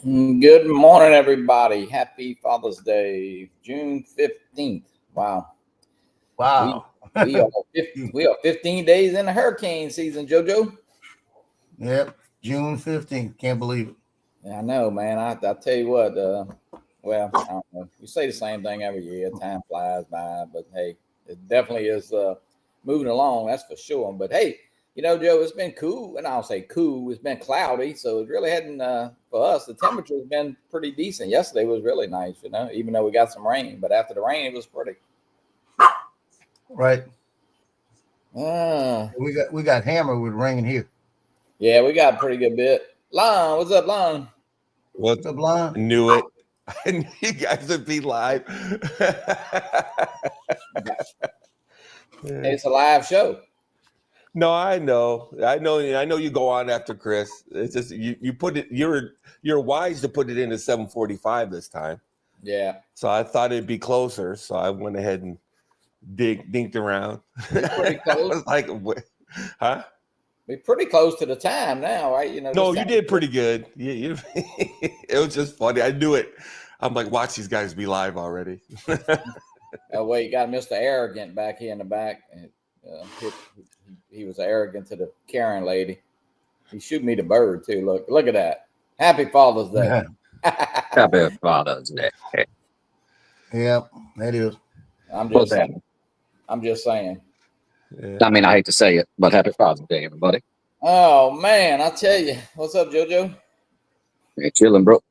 Good morning, everybody. Happy Father's Day, June 15th. Wow. Wow. We are 15 days in the hurricane season, JoJo. Yep. June 15th. Can't believe it. Yeah, I know, man. I tell you what, well, I don't know. We say the same thing every year. Time flies by, but hey, it definitely is moving along, that's for sure. But hey, Joe, it's been cool, and I'll say cool. It's been cloudy, so it really hadn't for us. The temperature has been pretty decent. Yesterday was really nice, even though we got some rain. But after the rain, it was pretty. Right. We got hammered with rain here. Yeah, we got a pretty good bit. Lon, what's up, Lon? What's up, Lon? Knew it. I knew you guys would be live. It's a live show. No, I know you go on after Chris. It's just you put it. You're wise to put it in at 7:45 this time. Yeah. So I thought it'd be closer. So I went ahead and dinked around. Pretty close. I was like, huh? We're pretty close to the time now, right? No, you did pretty good. You it was just funny. I knew it. I'm like, watch these guys be live already. Oh wait, you got Mr. Arrogant back here in the back. He was arrogant to the Karen lady. He shoot me the bird too. Look at that. Happy Father's Day. Happy Father's Day. Yep, that is. I'm just saying. Yeah. I mean, I hate to say it, but happy Father's Day, everybody. Oh man, I tell you. What's up, JoJo? Hey, chilling, bro.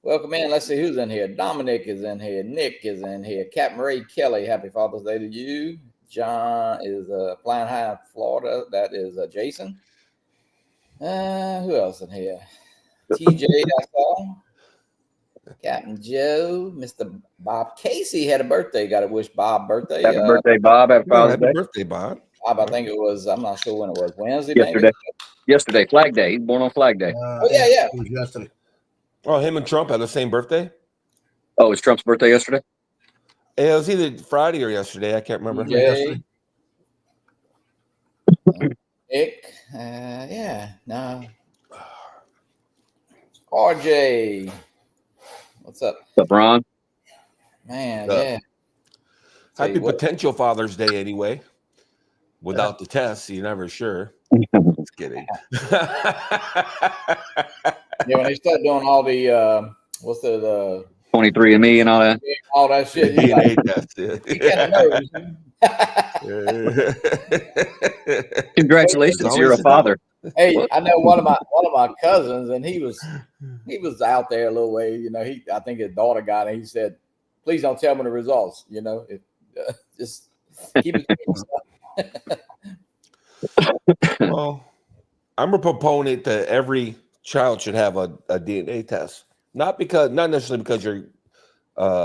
Welcome in. Let's see who's in here. Dominic is in here. Nick is in here. Captain Ray Kelly. Happy Father's Day to you. John is flying high in Florida. That is Jason. Who else in here? TJ, I saw. Captain Joe. Mr. Bob Casey had a birthday. Got to wish Bob birthday. Happy birthday, Bob. Happy Father's Happy Day. birthday, Bob. Bob, I think it was, I'm not sure when it was. Wednesday, Yesterday. maybe? Yesterday, Flag Day. He's born on Flag Day. Yeah. It was yesterday. Oh, him and Trump had the same birthday? Oh, it's Trump's birthday yesterday? It was either Friday or yesterday. I can't remember. Jay. Nick. Yeah. No. RJ. What's up? What's up, Ron? Man, yeah. Happy potential Father's Day anyway. Without the test, you're never sure. Just kidding. Yeah, when they start doing all the what's the 23andMe and all that. Shit, you DNA like, test. you kind of nervous. Congratulations, you're a father. Hey, I know one of my cousins, and he was out there a little way. I think his daughter got it. He said, "Please don't tell me the results. Just keep it." Well, I'm a proponent that every child should have a DNA test. Not necessarily because you're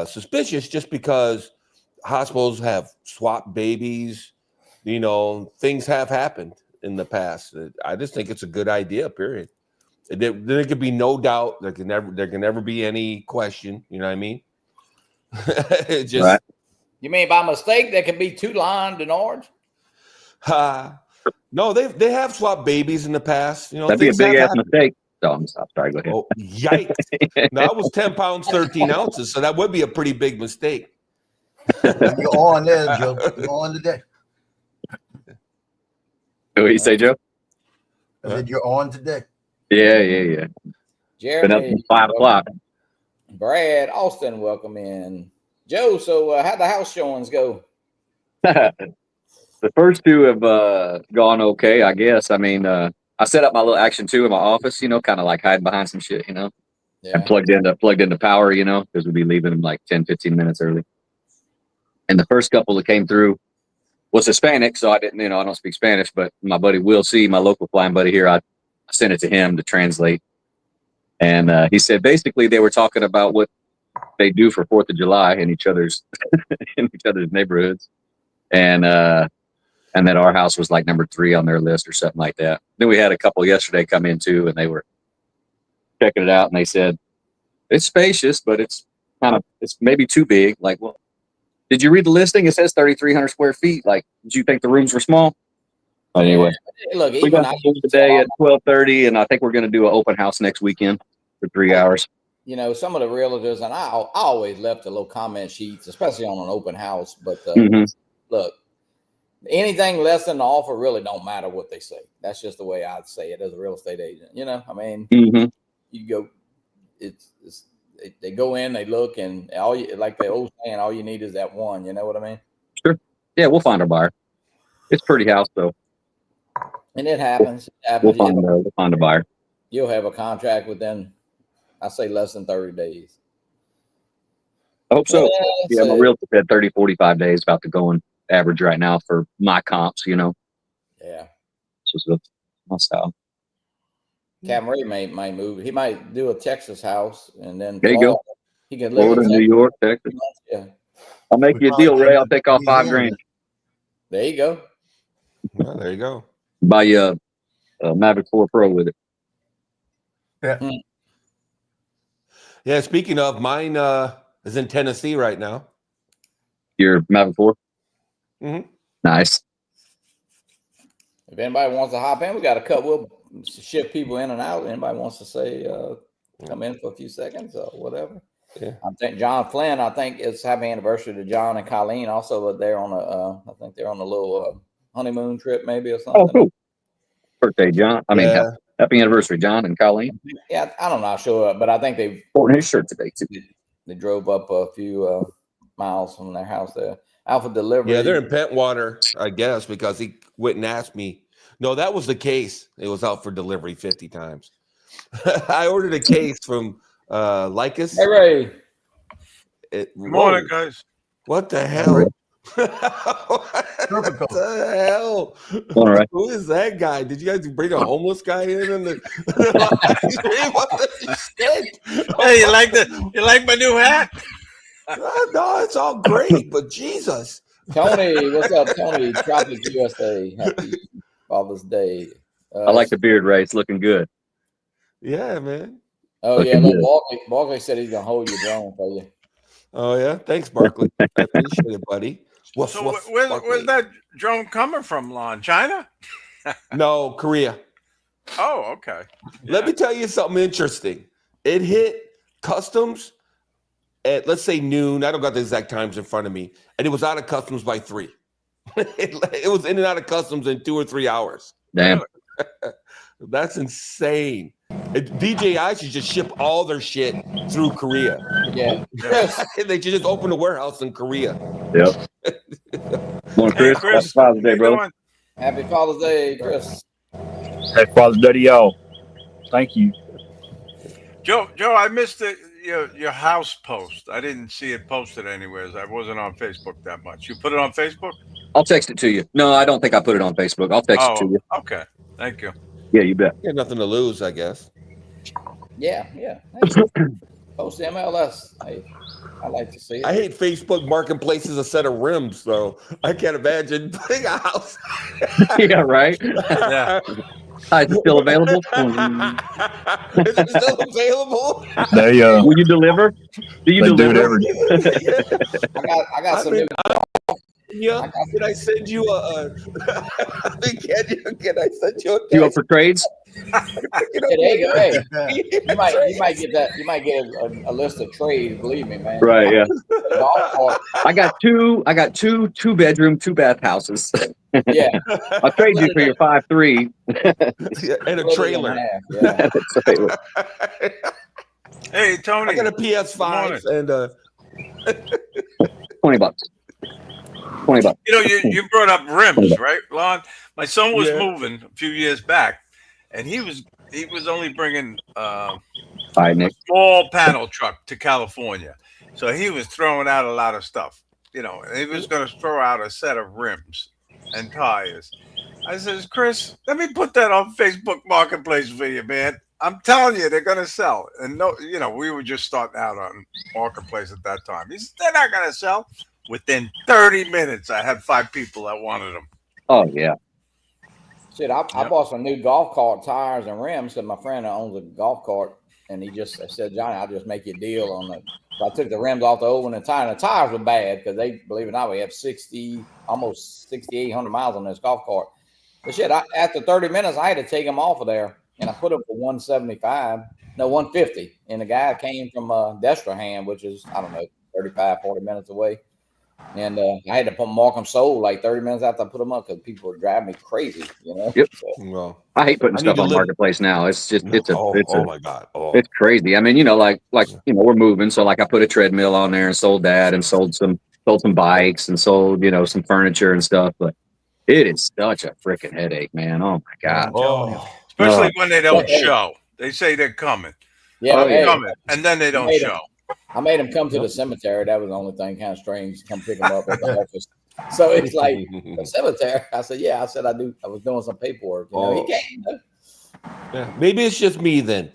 suspicious, just because hospitals have swapped babies. Things have happened in the past. I just think it's a good idea. Period. There could be no doubt. There can never be any question. You know what I mean? Right. You mean by mistake there can be two Denard? No, they have swapped babies in the past. That'd be a big ass mistake. So I'm sorry. Go ahead. Oh, yikes! That was 10 pounds 13 ounces, so that would be a pretty big mistake. You're on there, Joe. You're on today. What do you say, Joe? I said you're on today. Yeah. Jeremy, been up since 5 o'clock. Brad Austin, welcome in. Joe, so how'd the house showings go? The first two have gone okay, I guess. I mean, I set up my little Action 2 in my office, kind of like hiding behind some shit, Yeah. And plugged into power, because we'd be leaving them like 10, 15 minutes early. And the first couple that came through was Hispanic, so I didn't, I don't speak Spanish, but my buddy Will C, my local flying buddy here, I sent it to him to translate. And he said basically they were talking about what they do for 4th of July in each other's neighborhoods. And that our house was like number 3 on their list or something like that. Then we had a couple yesterday come in too, and they were checking it out, and they said it's spacious, but it's maybe too big. Like, well, did you read the listing? It says 3,300 square feet. Like, did you think the rooms were small? But anyway, look, we got today at 12:30, and I think we're going to do an open house next weekend for 3 hours. you know, some of the realtors, and I always left the little comment sheets, especially on an open house. But look, anything less than the offer really don't matter what they say. That's just the way I'd say it as a real estate agent. You know, I mean, you go, they go in, they look, and all you, like the old saying, all you need is that one. You know what I mean? Sure. Yeah, we'll find a buyer. It's a pretty house though. And it happens. We'll find a buyer. You'll have a contract within, I say, less than 30 days. I hope so. Yeah, my realtor said 30, 45 days, about the going average right now for my comps, you know. Yeah. This is my style. Capt might move. He might do a Texas house, and then there you go. He can live Florida, in New York, Texas. Yeah. I'll make you a deal, Ray. I'll take off $5,000. There you go. Well, there you go. Buy you a Mavic 4 Pro with it. Yeah. Yeah. Speaking of, mine is in Tennessee right now. Your Mavic 4? Nice. If anybody wants to hop in, we got a couple. We'll shift people in and out. Anybody wants to say, come in for a few seconds or whatever. Yeah. I think John Flynn, it's happy anniversary to John and Colleen. Also, but they're on I think they're on a little honeymoon trip maybe or something. Oh, cool. Birthday, John. I mean, happy anniversary, John and Colleen. Yeah, I'm not sure, but I think they bought his shirt today too. They drove up a few miles from their house there. Out for delivery. Yeah, they're in Pentwater, I guess, because he went and asked me. No, that was the case. It was out for delivery 50 times. I ordered a case from Lycus. Hey, Ray. Good morning, guys. What the hell? What the hell? All right. Who is that guy? Did you guys bring a homeless guy in the Hey, you like my new hat? No, it's all great, but Jesus. Tony, what's up, Tony? Tropic USA. Happy Father's Day. I like the beard, Ray. It's looking good. Yeah, man. Oh, yeah. Look, Barkley said he's going to hold your drone for you. Oh, yeah. Thanks, Barkley. I appreciate it, buddy. Where's that drone coming from, Lon? China? No, Korea. Oh, okay. Yeah. Let me tell you something interesting. It hit customs at, let's say, noon. I don't got the exact times in front of me. And it was out of customs by 3. It was in and out of customs in 2 or 3 hours. Damn. That's insane. DJI should just ship all their shit through Korea. Yeah. They should just open a warehouse in Korea. Yep. Morning, Chris. Hey, Happy Father's Day, brother. Happy Father's Day, Chris. Happy Father's Day to y'all. Thank you. Joe, I missed your house post. I didn't see it posted anywhere. I wasn't on Facebook that much. You put it on Facebook? I'll text it to you. No, I don't think I put it on Facebook. I'll text it to you. Okay. Thank you. Yeah, you bet. You got nothing to lose, I guess. Yeah. Hey, post the MLS. Hey, I like to see it. I hate Facebook marketplaces a set of rims, though. I can't imagine putting a house. Yeah, right. Yeah. Hi, is it still available? Is it still available? They Will you deliver? Do you they deliver? do it every I got some. Yeah. Can I send you can I send you a You up for trades? Hey, you might get that. You might get a list of trades. Believe me, man. Right. Yeah. I got two 2-bedroom, 2-bath houses. Yeah. I'll trade you for your 5'3" and a trailer. Yeah. Hey, Tony. I got a PS5 and $20. $20. You know, you brought up rims, right, Lon? My son was moving a few years back, and he was only bringing All right, Nick. a small panel truck to California, so he was throwing out a lot of stuff. You know, he was going to throw out a set of rims and tires. I says, Chris, let me put that on Facebook Marketplace for you, man. I'm telling you, they're going to sell. And no, you know, we were just starting out on Marketplace at that time. He said, they're not going to sell. Within 30 minutes, I had 5 people that wanted them. Oh, yeah. Shit, I bought some new golf cart tires and rims because my friend owns a golf cart, and he just said, Johnny, I'll just make you a deal on it. So I took the rims off the old one and the tires were bad because they, believe it or not, we have almost 6,800 miles on this golf cart. But shit, after 30 minutes, I had to take them off of there. and I put them for 175, no 150. And the guy came from Destrehan, which is, I don't know, 35, 40 minutes away. And I had to mark them sold like 30 minutes after I put them up because people were driving me crazy, you know. Yep. So, Well, I hate putting I stuff need to on live- Marketplace now. It's just oh my god, it's crazy. I mean, you know, like you know, we're moving, so like I put a treadmill on there and sold that, and sold some bikes, and sold, you know, some furniture and stuff. But it is such a freaking headache, man. Oh my god. I'm telling you. Especially Oh. when they don't show. They say they're coming. yeah, Oh, hey, Coming, and then they don't made show. I made him come to the cemetery. That was the only thing kind of strange to come pick him up at the office. So it's like, the cemetery. I said, yeah. I said, I was doing some paperwork. You know, he came. Yeah, maybe it's just me then.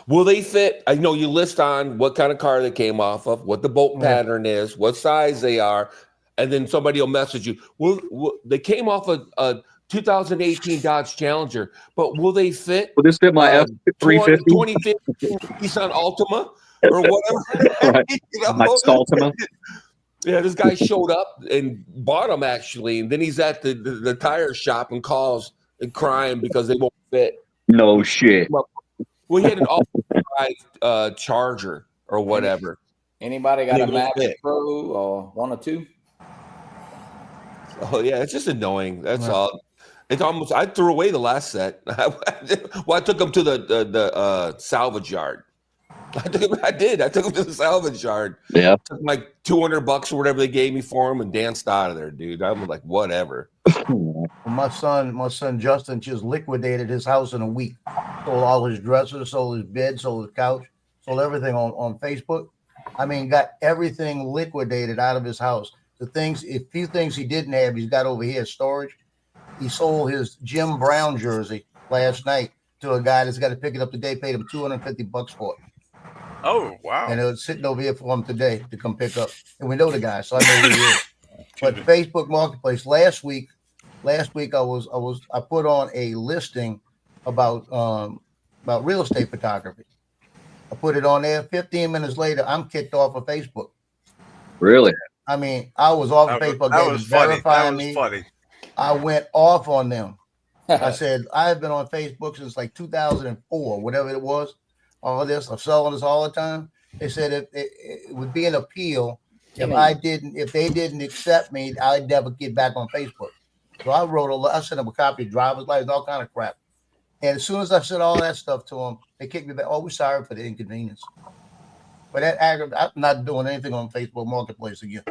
Will they fit? I know you list on what kind of car they came off of, what the bolt pattern is, what size they are, and then somebody will message you. Will they came off a 2018 Dodge Challenger, but will they fit? Will this fit my F350? 2015 Nissan Altima or whatever? Right. You know? My Staltima. Yeah, this guy showed up and bought them actually, and then he's at the tire shop and calls and crying because they won't fit. No shit. Well, he had an all-drive Charger or whatever. Anybody got They a won't Maverick fit. Pro or one or two? Oh yeah, it's just annoying. That's all. It's almost. I threw away the last set. Well, I took them to the salvage yard. I took them to the salvage yard. Yeah. Took like $200 or whatever they gave me for them and danced out of there, dude. I'm like, whatever. My son Justin just liquidated his house in a week. Sold all his dresses, sold his bed, sold his couch, sold everything on Facebook. I mean, got everything liquidated out of his house. A few things he didn't have, he's got over here storage. He sold his Jim Brown jersey last night to a guy that's got to pick it up today. Paid him $250 for it. Oh wow! And it was sitting over here for him today to come pick up. And we know the guy, so I know who he is. But Facebook Marketplace last week I put on a listing about real estate photography. I put it on there. 15 minutes later, I'm kicked off of Facebook. Really? I mean, I was off of Facebook. That They was funny. verifying That was me. funny. I went off on them. I said, I've been on Facebook since like 2004, whatever it was. All this, I'm selling this all the time. They said it would be an appeal if they didn't accept me, I'd never get back on Facebook. So I sent them a copy of driver's license, all kind of crap. And as soon as I said all that stuff to them, they kicked me back. Oh, we're sorry for the inconvenience. But I'm not doing anything on Facebook Marketplace again.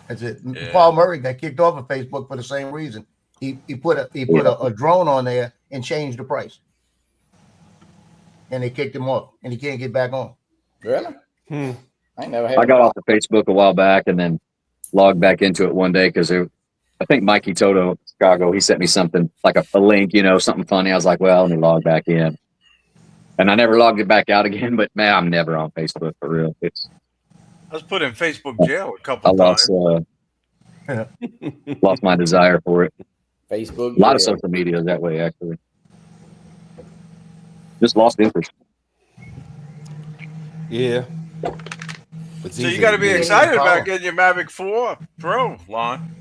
That's it. Yeah. Paul Murray got kicked off of Facebook for the same reason. He put a drone on there and changed the price. And they kicked him off, and he can't get back on. Really? Hmm. I ain't never had. I got off of Facebook a while back and then logged back into it one day because I think Mikey Toto, Chicago, he sent me something like a link, you know, something funny. I was like, well, let me log back in. And I never logged it back out again, but man, I'm never on Facebook for real. I was put in Facebook jail a I couple lost times. lost my desire for it. Facebook. A lot of social media is that way, actually. Just lost interest. Yeah. So you got to be excited about getting your Mavic 4 Pro, Lon.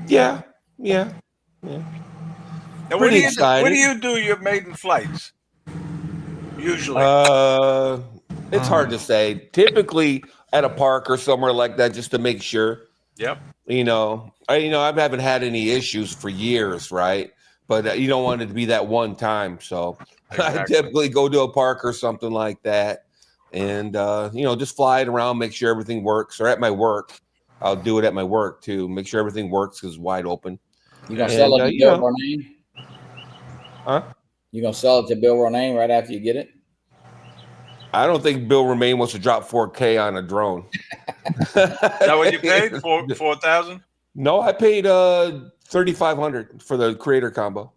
Yeah. Now, Pretty excited. When do you do your maiden flights? Usually. It's hard to say. Typically at a park or somewhere like that, just to make sure. Yep. I haven't had any issues for years, right? But you don't want it to be that one time. So Exactly. I typically go to a park or something like that, and just fly it around, make sure everything works. Or at my work, I'll do it at my work too, make sure everything works because it's wide open. You gonna sell it to Bill Ronayne? Huh? You gonna sell it to Bill Ronayne right after you get it? I don't think Bill Romaine wants to drop $4,000 on a drone. Is that what you paid? $4,000? No, I paid $3,500 for the creator combo.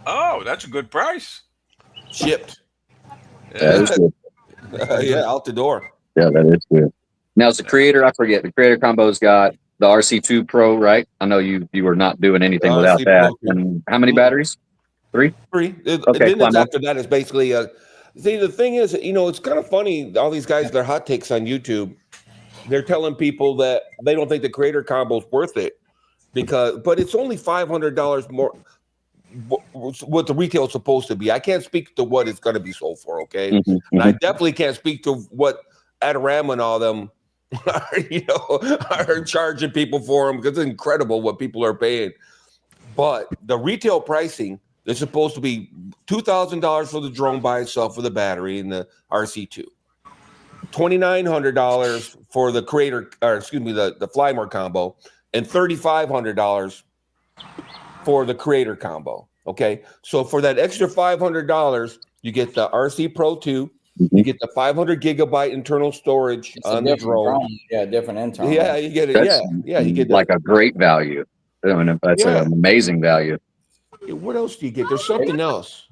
Oh, that's a good price. Shipped. That is good. Out the door. Yeah, that is good. Now, as the creator, I forget, the creator combo's got the RC2 Pro, right? I know you were not doing anything without that. And how many batteries? 3? 3. Okay, then after that, it's basically see, the thing is, it's kind of funny. All these guys, their hot takes on YouTube, they're telling people that they don't think the creator combo is worth it but it's only $500 what the retail is supposed to be. I can't speak to what it's going to be sold for, okay? Mhm, And I mhm. definitely can't speak to what Adorama and all them are charging people for them, because it's incredible what people are paying. But the retail pricing is supposed to be $2,000 for the drone by itself with the battery and the RC2, $2,900 for the the Flymore combo, and $3,500 for the creator combo. Okay, so for that extra $500, you get the RC Pro 2, you get the 500 gigabyte internal storage It's on a the different drone. Yeah, different internal. Yeah, you get it. That's You get like that. a great value. I mean, that's an amazing value. What else do you get? There's something else.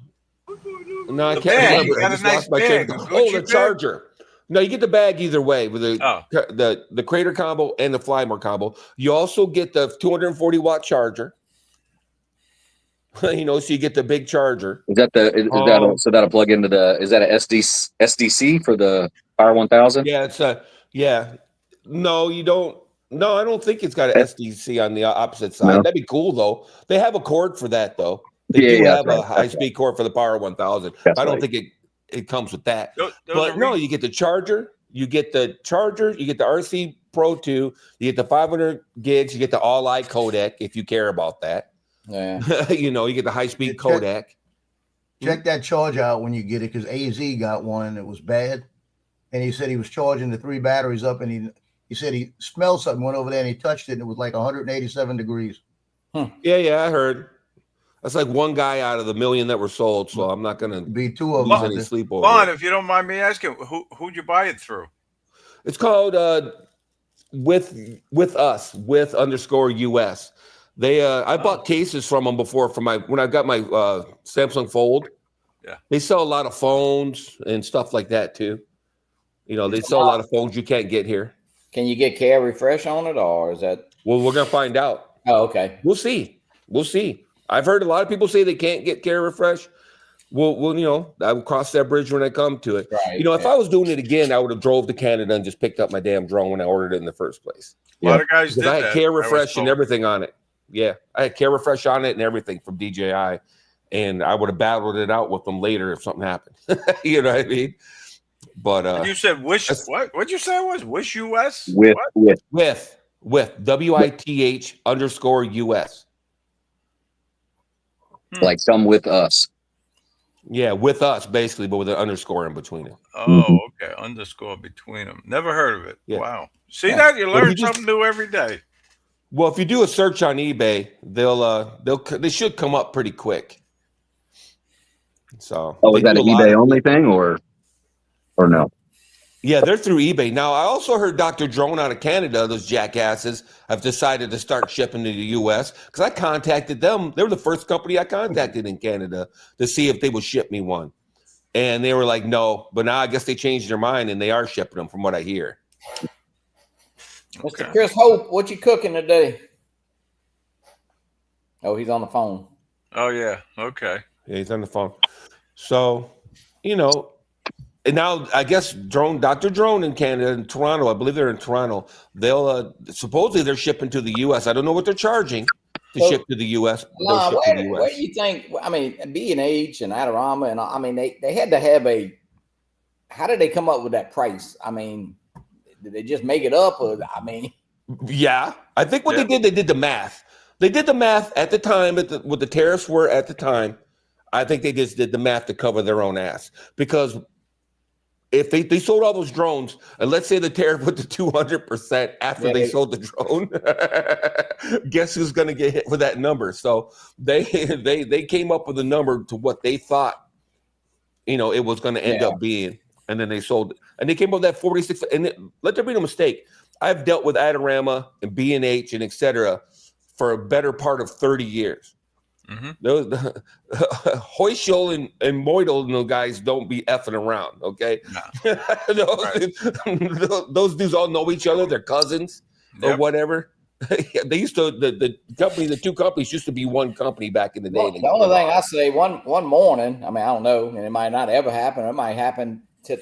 No, I The can't bag. remember. You I got a just nice lost my bag. train. A Oh, Gucci the bag? charger. No, you get the bag either way with Oh. the Crater combo and the Flymore combo. You also get the 240 watt charger. So you get the big charger. Is that so that'll plug into is that a SDC for the Fire 1000? Yeah, No, you don't. No, I don't think it's got an SDC on the opposite side. No. That'd be cool though. They have a cord for that though. They Yeah, do yeah, have that's a right, high speed cord for the Power 1000. That's I don't right. think it comes with that. Those But are no, you get the charger, you get the RC Pro 2, you get the 500 gigs, you get the all-eye codec if you care about that. Yeah. You get the high-speed codec. Check that charge out when you get it, because AZ got one that was bad, and he said he was charging the 3 batteries up, and he said he smelled something, went over there and he touched it, and it was like 187 degrees. Yeah, I heard. That's like one guy out of the million that were sold, so I'm not gonna Be 2 of lose them. any sleep over Vaughn, it. if you don't mind me asking, who'd you buy it through? It's called with _US. They I bought cases from them before when I got my Samsung Fold. Yeah. They sell a lot of phones and stuff like that too. They sell a lot of phones you can't get here. Can you get care refresh on it, or is that? Well, we're gonna find out. Oh, okay. We'll see. I've heard a lot of people say they can't get care refresh. Well, I will cross that bridge when I come to it. Right. If I was doing it again, I would have drove to Canada and just picked up my damn drone when I ordered it in the first place. A lot of guys Because did I had that. care I was refresh and told. everything on it. Yeah, I had care refresh on it and everything from DJI, and I would have battled it out with them later if something happened. You know what I mean? But You said Wish. What? What'd you say it was? Wish US? With What? with WITH _US. like come with us. Yeah, with us basically, but with an underscore in between it. Oh, okay. Underscore between them. Never heard of it. Yeah. Wow. See Yeah. that? You But if learn you just- something new every day. Well, if you do a search on eBay, they should come up pretty quick. So, Oh, they is that do an a lot eBay of- only thing or no? Yeah, they're through eBay. Now, I also heard Dr. Drone out of Canada, those jackasses, have decided to start shipping to the U.S. because I contacted them. They were the first company I contacted in Canada to see if they would ship me one. And they were like, no. But now I guess they changed their mind and they are shipping them from what I hear. Mr. Chris Hope, what you cooking today? Oh, he's on the phone. Oh yeah. Okay. Yeah, he's on the phone. So, and now I guess Dr. Drone in Canada, in Toronto, I believe they're in Toronto. They'll supposedly they're shipping to the U.S. I don't know what they're charging to ship to the U.S. But they'll ship to the Where US. do you think? I mean, B&H and Adorama, and I mean, they had to have a. How did they come up with that price? I mean, did they just make it up, or I mean? Yeah, I think what they did the math. They did the math at the time, what the tariffs were at the time. I think they just did the math to cover their own ass, because if they sold all those drones, and let's say the tariff went to 200% after they sold the drone, guess who's going to get hit with that number? So they came up with a number to what they thought, it was going to end up being, and then they sold it. And they came up with that 46. And let there be no mistake, I've dealt with Adorama and B&H and et cetera for a better part of 30 years. Mm-hmm. Those Hoyshel and Moidel and those guys don't be effing around, okay? No. those dudes all know each other. They're cousins or whatever. They used to the two companies used to be one company back in the day. Well, the only thing I say, one morning, I mean, I don't know, and it might not ever happen. It might happen to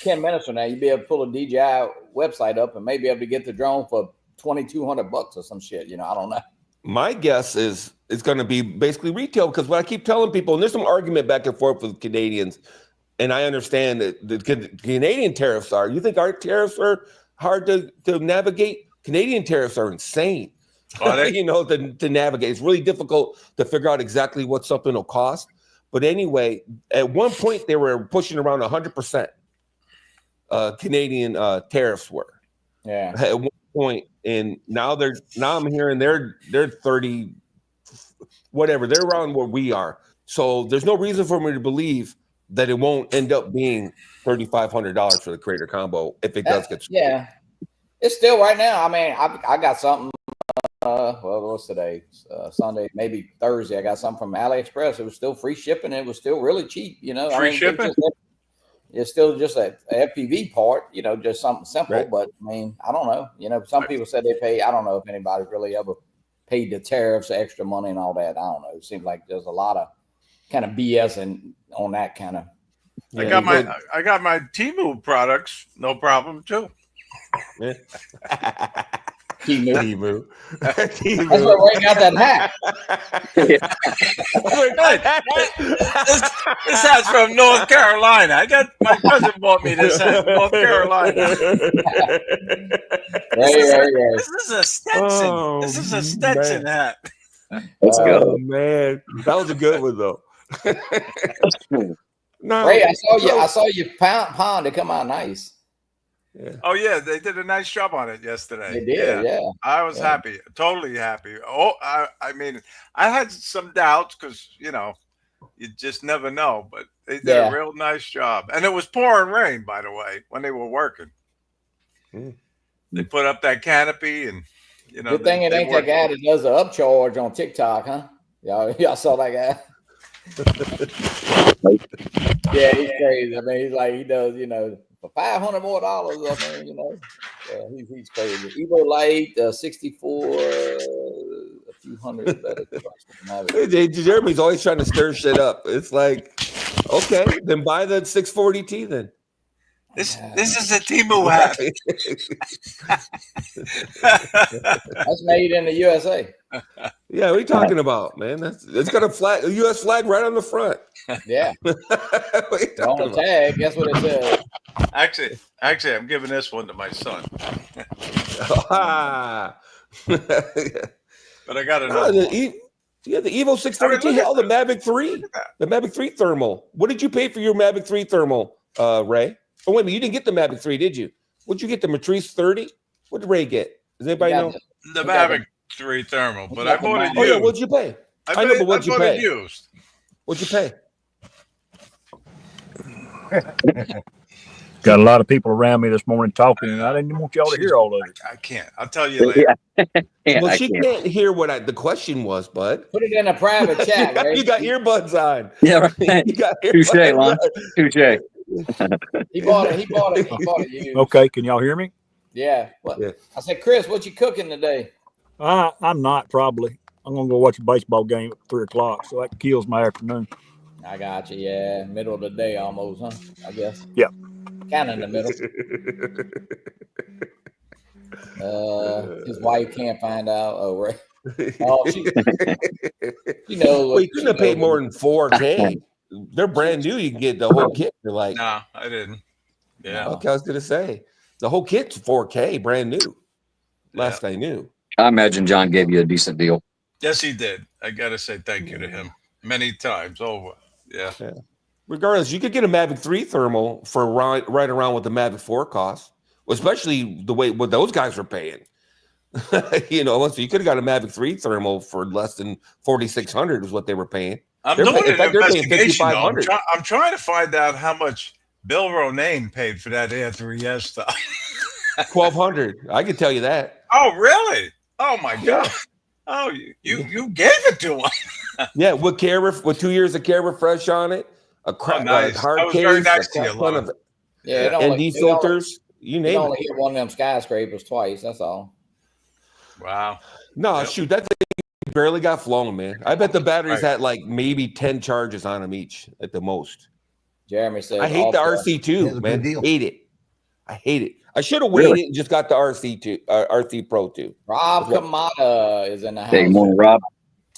10 minutes from now. You'd be able to pull a DJI website up and maybe able to get the drone for $2,200 or some shit. I don't know. My guess is it's going to be basically retail, because what I keep telling people, and there's some argument back and forth with Canadians, and I understand that the Canadian tariffs are. You think our tariffs are hard to navigate? Canadian tariffs are insane. To navigate. It's really difficult to figure out exactly what something will cost. But anyway, at one point they were pushing around 100%. Canadian tariffs were. Yeah. At one point, and now I'm hearing they're 30, whatever. They're around where we are. So there's no reason for me to believe that it won't end up being $3,500 for the Creator Combo if it does get. Yeah. It's still right now. I mean, I got something. What's today? Sunday, maybe Thursday. I got something from AliExpress. It was still free shipping. It was still really cheap. Free shipping. It's still just a FPV part. Just something simple. Right. But I mean, I don't know. Some people said they pay. I don't know if anybody really ever paid the tariffs, extra money, and all that. I don't know. It seems like there's a lot of kind of BS on that kind of. I got my Temu products, no problem too. Yeah. Temu. Temu. That's where Ray got that hat. This hat's from North Carolina. My cousin bought me this hat from North Carolina. This is a Stetson. This is a Stetson hat. Let's go. Oh man, that was a good one though. No, Ray, I saw you pond to come out nice. Yeah. Oh yeah, they did a nice job on it yesterday. They did, yeah. I was happy, totally happy. Oh, I mean, I had some doubts because you just never know, but they did a real nice job. And it was pouring rain, by the way, when they were working. They put up that canopy, and Good thing it ain't that guy that does the upcharge on TikTok, huh? Y'all saw that guy. Yeah, he's crazy. I mean, he's like he does, for $500 more. I mean, he's crazy. Evo Light 64, a few hundred better. Jeremy's always trying to stir shit up. It's like, okay, then buy the 640T then. This is a Temu hat. That's made in the USA. Yeah, what are you talking about, man? It's got a U.S. flag right on the front. Yeah. On the tag, guess what it says? Actually, I'm giving this one to my son. But I got another. The Evo 640T. Hell, the Mavic 3. The Mavic 3 thermal. What did you pay for your Mavic 3 thermal, Ray? Oh, wait a minute. You didn't get the Mavic 3, did you? What'd you get? The Matrice 30? What did Ray get? Does anybody know? The Mavic 3 thermal, but I bought it used. Oh, yeah. What'd you pay? I know, but what'd you pay? Used. What'd you pay? Got a lot of people around me this morning talking, and I didn't want y'all to hear all of it. I can't. I'll tell you later. Well, she can't hear what the question was, bud. Put it in a private chat, right? You got earbuds on. Yeah, right. Touche, Lon. Touche. He bought it. Okay, can y'all hear me? Yeah. What? Yeah. I said, Chris, what you cooking today? I'm not probably. I'm gonna go watch a baseball game at 3:00, so that kills my afternoon. I got you. Yeah, middle of the day almost, huh? I guess. Yeah. Kind of in the middle. His wife can't find out. Oh, right. Oh, she knows. Well, you couldn't have paid more than $4K. They're brand new. You can get the whole kit. You're like, no, I didn't. Yeah. Okay, I was gonna say the whole kit's 4K, brand new. Last I knew. I imagine John gave you a decent deal. Yes, he did. I gotta say thank you to him many times over. Yeah. Regardless, you could get a Mavic 3 thermal for right around what the Mavic 4 costs, especially the way what those guys are paying. So you could have got a Mavic 3 thermal for less than $4,600 is what they were paying. I'm doing an investigation. I'm trying to find out how much Bill Ronayne paid for that Air 3S stuff. $1,200. I can tell you that. Oh, really? Oh my God. Oh, you gave it to him. Yeah, with 2 years of care refresh on it, a nice. hard that was case, very nice to you, Lon. Yeah, ND filters, you name it. Only hit one of them skyscrapers twice. That's all. Wow. No, shoot, that thing barely got flown, man. I bet the batteries had like maybe 10 charges on them each at the most. Jeremy said, I hate the RC2, man. I hate it. I should have waited and just got the RC2, RC Pro 2. Rob Kamada is in the house. Hey, morning, Rob.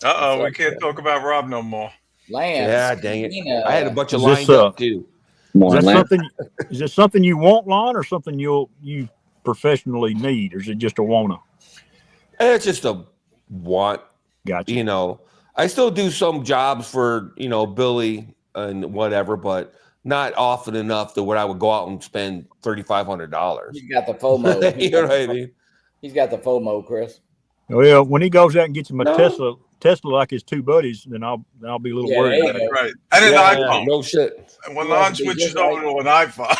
We can't talk about Rob no more. Lance. Yeah, dang it. Nina, I had a bunch of Is this, lined up too. Is Morning, that Lance. something? Is it something you want, Lon, or something you professionally need, or is it just a wanna? It's just a want. Gotcha. You know, I still do some jobs for, you know, Billy and whatever, but not often enough that where I would go out and spend $3,500. He's got the FOMO. You know what I mean? He's got the FOMO, Chris. Well, when he goes out and gets him a No. Tesla like his two buddies, then I'll be a little Yeah, worried. there About you it. go. Right. And an Yeah, iPhone. no shit. And when You Lon want to be switches just like- over to an iPhone.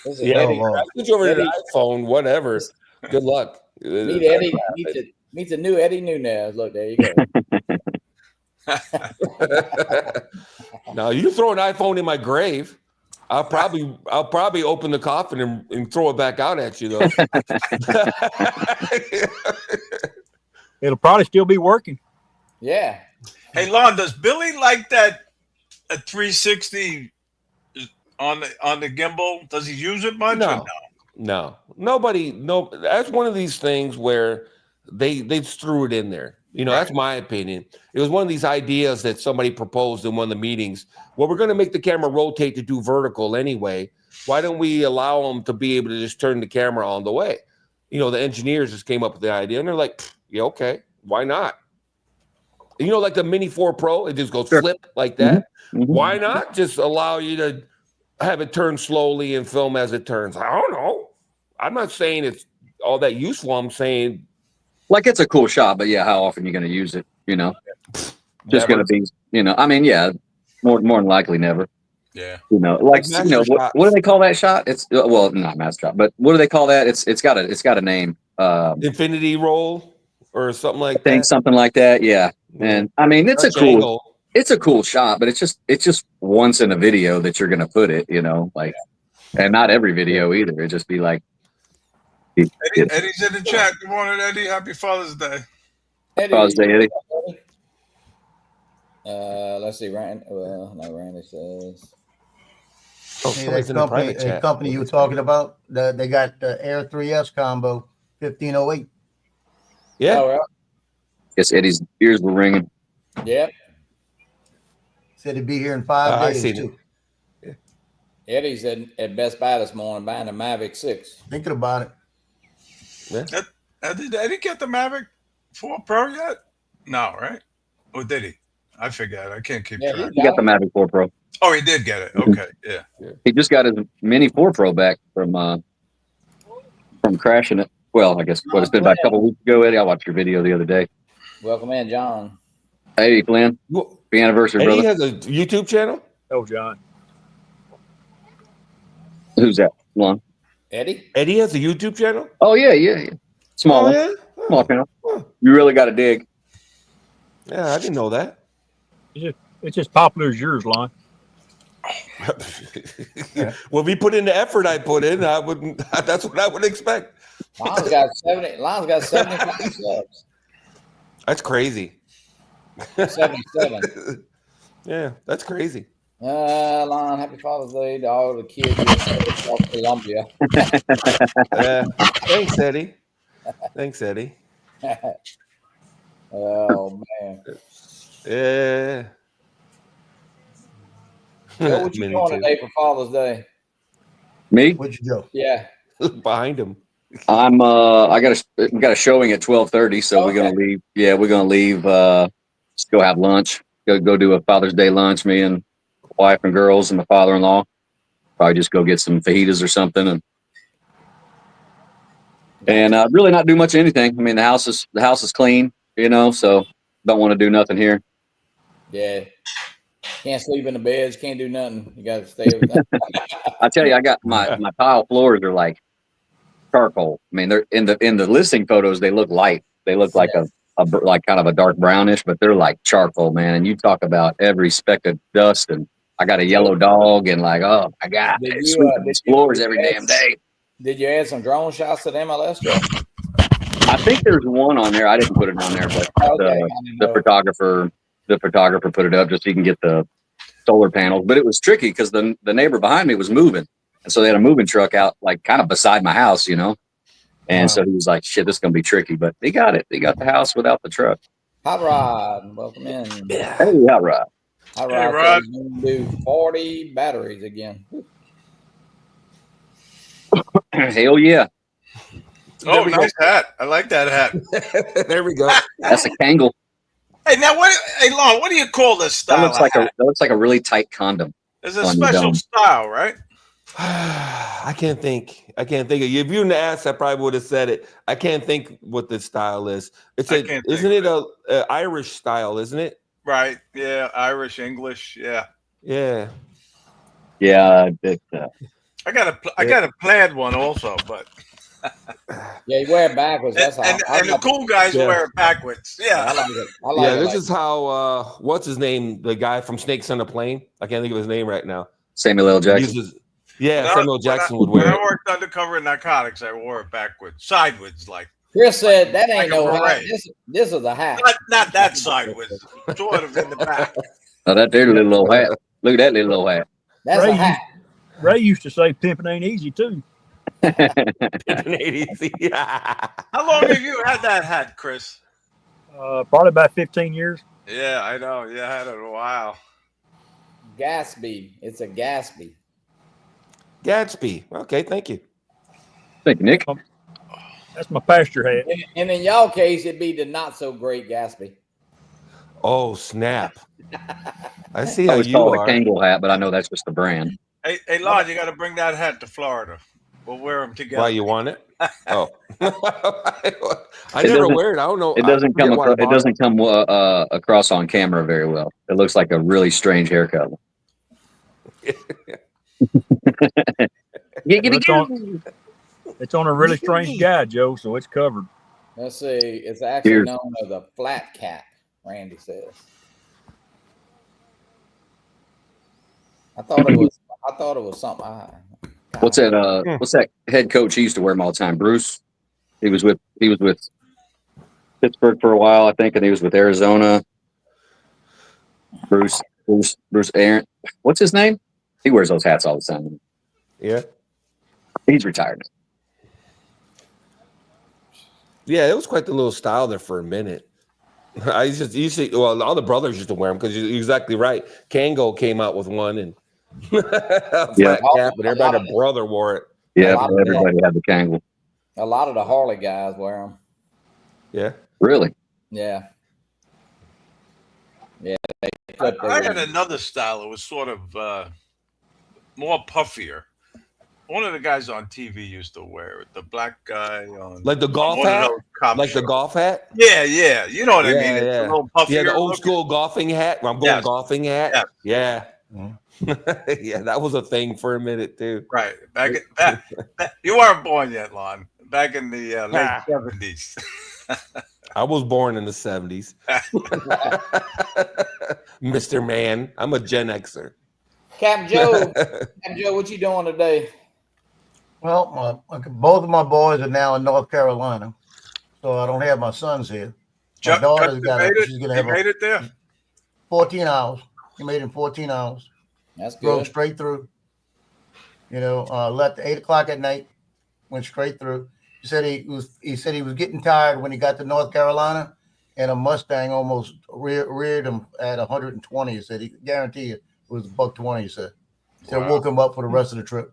Listen, Yeah, Eddie, Lord. switch over to Eddie- an iPhone, whatever. Good luck. meet Eddie. Meet the new Eddie Nunez. Look, there you go. Now you throw an iPhone in my grave, I'll probably open the coffin and throw it back out at you though. It'll probably still be working. Yeah. Hey, Lon, does Billy like that a 360 on the gimbal? Does he use it much? or No. Nobody. That's one of these things where they threw it in there. You know, that's my opinion. It was one of these ideas that somebody proposed in one of the meetings. Well, we're going to make the camera rotate to do vertical anyway. Why don't we allow them to be able to just turn the camera on the way? You know, the engineers just came up with the idea, and they're like, yeah, okay, why not? You know, like the Mini 4 Pro, it just goes flip like that. Mm-hmm. Why not just allow you to have it turn slowly and film as it turns? I don't know. I'm not saying it's all that useful. I'm saying Like it's a cool shot, but yeah, how often are you going to use it? You know, just going to be, you know, I mean, yeah, more than likely never. Yeah. You know, like Master you know, shot. what do they call that shot? It's well, not master shot, but what do they call that? It's got a name. infinity roll or something like I think that. something like that. Yeah, and I mean, it's Dutch a cool. angle. It's a cool shot, but it's just once in a video that you're gonna put it, you know, like, and not every video either. It just be like, Eddie's in the chat. Good morning, Eddie. Happy Father's Day. Eddie, Father's Day, Eddie. let's see. Randy says. Oh, Hey, somebody's in the private chat. company you were talking about, they got the Air 3S combo, 1508. Yeah. Oh, well, Guess Eddie's ears were ringing. yep. Said it'd be here in 5 I days seen too. Eddie's at Best Buy this morning buying a Mavic 6. Thinking about it. Did Eddie get the Mavic 4 Pro yet? No, right? Or did he? I forget. I can't keep Yeah, track. He got the Mavic 4 Pro. Oh, he did get it. Okay, yeah. He just got his Mini 4 Pro back from crashing it. Well, I guess it's been about a couple weeks ago, Eddie. I watched your video the other day. Welcome in, John. Hey, Flynn. Well, Happy anniversary, Eddie brother. has a YouTube channel. Oh, John. Who's that? Lon? Eddie? Eddie has a YouTube channel. Oh yeah. Small one. yeah. Small channel. You really got to dig. Yeah, I didn't know that. It's just popular as yours, Lon. Well, if he put in the effort I put in, I wouldn't. That's what I would expect. Lon's got 75 subs. That's crazy. 77. Yeah, that's crazy. Lon, happy Father's Day to all the kids in South Columbia. Thanks, Eddie. Thanks, Eddie. Oh man. Yeah. Joe, what you Mini doing too. today for Father's Day? Me? What'd you do? Yeah. Behind him. I'm I got a showing at 12:30, so we're gonna leave. Yeah, we're gonna leave. Just go have lunch. Go do a Father's Day lunch. Me and wife and girls and my father-in-law. Probably just go get some fajitas or something, and really not do much of anything. I mean, the house is clean, you know, so don't want to do nothing here. Yeah. Can't sleep in the beds, can't do nothing. You gotta stay with I tell you, I got my tile floors are like charcoal. I mean, they're in the listing photos. They look light. They look like a like kind of a dark brownish, but they're like charcoal, man. And you talk about every speck of dust. And I got a yellow dog, and like, oh my god, sweeping these floors every damn day. Did you add some drone shots to the MLS truck? I think there's one on there. I didn't put it on there, but the photographer put it up just so you can get the solar panels. But it was tricky because the neighbor behind me was moving, and so they had a moving truck out like kind of beside my house, you know. And so he was like, "Shit, this is gonna be tricky," but he got it. He got the house without the truck. Hot Rod, welcome in. Yeah. Hey, all right. Hot Hey, Rod, Rod. says he's gonna do 40 batteries again. Hell yeah. There Oh, we nice hat. I like that hat. go. There we go. That's a Kangol. Hey, now what? Hey, Lon, what do you call this That style looks of like hat? that looks like a really tight condom. There's a on your special dome. style, right? I can't think. If you didn't ask, I probably would have said it. I can't think what the style is. Can't think Isn't it of a Irish style? Isn't it? Right. Yeah. Irish, English. Yeah. Yeah. Yeah, I got a plaid one also, but Yeah, you wear it backwards. That's how. and the cool guys Yeah. wear it backwards. I Yeah. like it. I like it. This like is how. What's his name? The guy from Snakes on a Plane. I can't think of his name right now. Samuel L. Jackson. Samuel Jackson would When wear I it. worked undercover in narcotics, I wore it backwards, sideways, like Chris said that ain't like a no hat. beret. This is a hat. not that sideways, sort of in the back. Oh, that there's a little old hat. Look at that little old hat. That's a hat. Ray used to say pimping ain't easy too. How long have you had that hat, Chris? Probably about 15 years. Yeah, I know. Yeah, I had it a while. Gatsby. It's a Gatsby. Gatsby. Okay, thank you. Thank you, Nick. That's my pasture hat. And in y'all case, it'd be the not so great Gatsby. Oh snap! I see I how always you call it a are. Kangol hat, but I know that's just the brand. Hey, Lon, you got to bring that hat to Florida. We'll wear them together. Why you want it? Oh, I It never doesn't- wear it. I don't know. It doesn't I forget come why I across, it bought doesn't come across on camera very well. It looks like a really strange haircut. It's on a really strange guy, Joe, so it's covered. Let's see. It's actually Here. known as a flat cap, Randy says. I thought it was something. What's that? What's that head coach he used to wear them all the time? Bruce. He was with Pittsburgh for a while, I think, and he was with Arizona. Bruce Aaron. What's his name? He wears those hats all the time. Yeah. He's retired. Yeah, it was quite the little style there for a minute. All the brothers used to wear them because you're exactly right. Kangol came out with one and flat cap, but everybody, their brother wore it. Yeah, A lot of everybody had the Kangol. A lot of the Harley guys wear them. Yeah. Really? Yeah. Yeah. I had another style. It was sort of more puffier. One of the guys on TV used to wear it. The black guy on Like the golf one of hat? those cop Like the shows. golf hat? Yeah, yeah. You know what I Yeah, mean? It's yeah. a little puffier. Yeah, the old looking. school golfing hat. I'm going Yes. golfing hat. Yes. Yeah. Yeah, that was a thing for a minute too. Right. Back you weren't born yet, Lon. Back in the late 70s. I was born in the 70s. Mr. Man, I'm a Gen Xer. Captain Joe. Captain Joe, what you doing today? Well, both of my boys are now in North Carolina, so I don't have my sons here. My daughter's she's gonna have made it there. 14 hours. He made it in 14 hours. That's Drove good. straight through. Left at 8 o'clock at night. Went straight through. He said he was getting tired when he got to North Carolina, and a Mustang almost reared him at 120. He said he guaranteed it was $120. He said Wow. woke him up for the rest of the trip.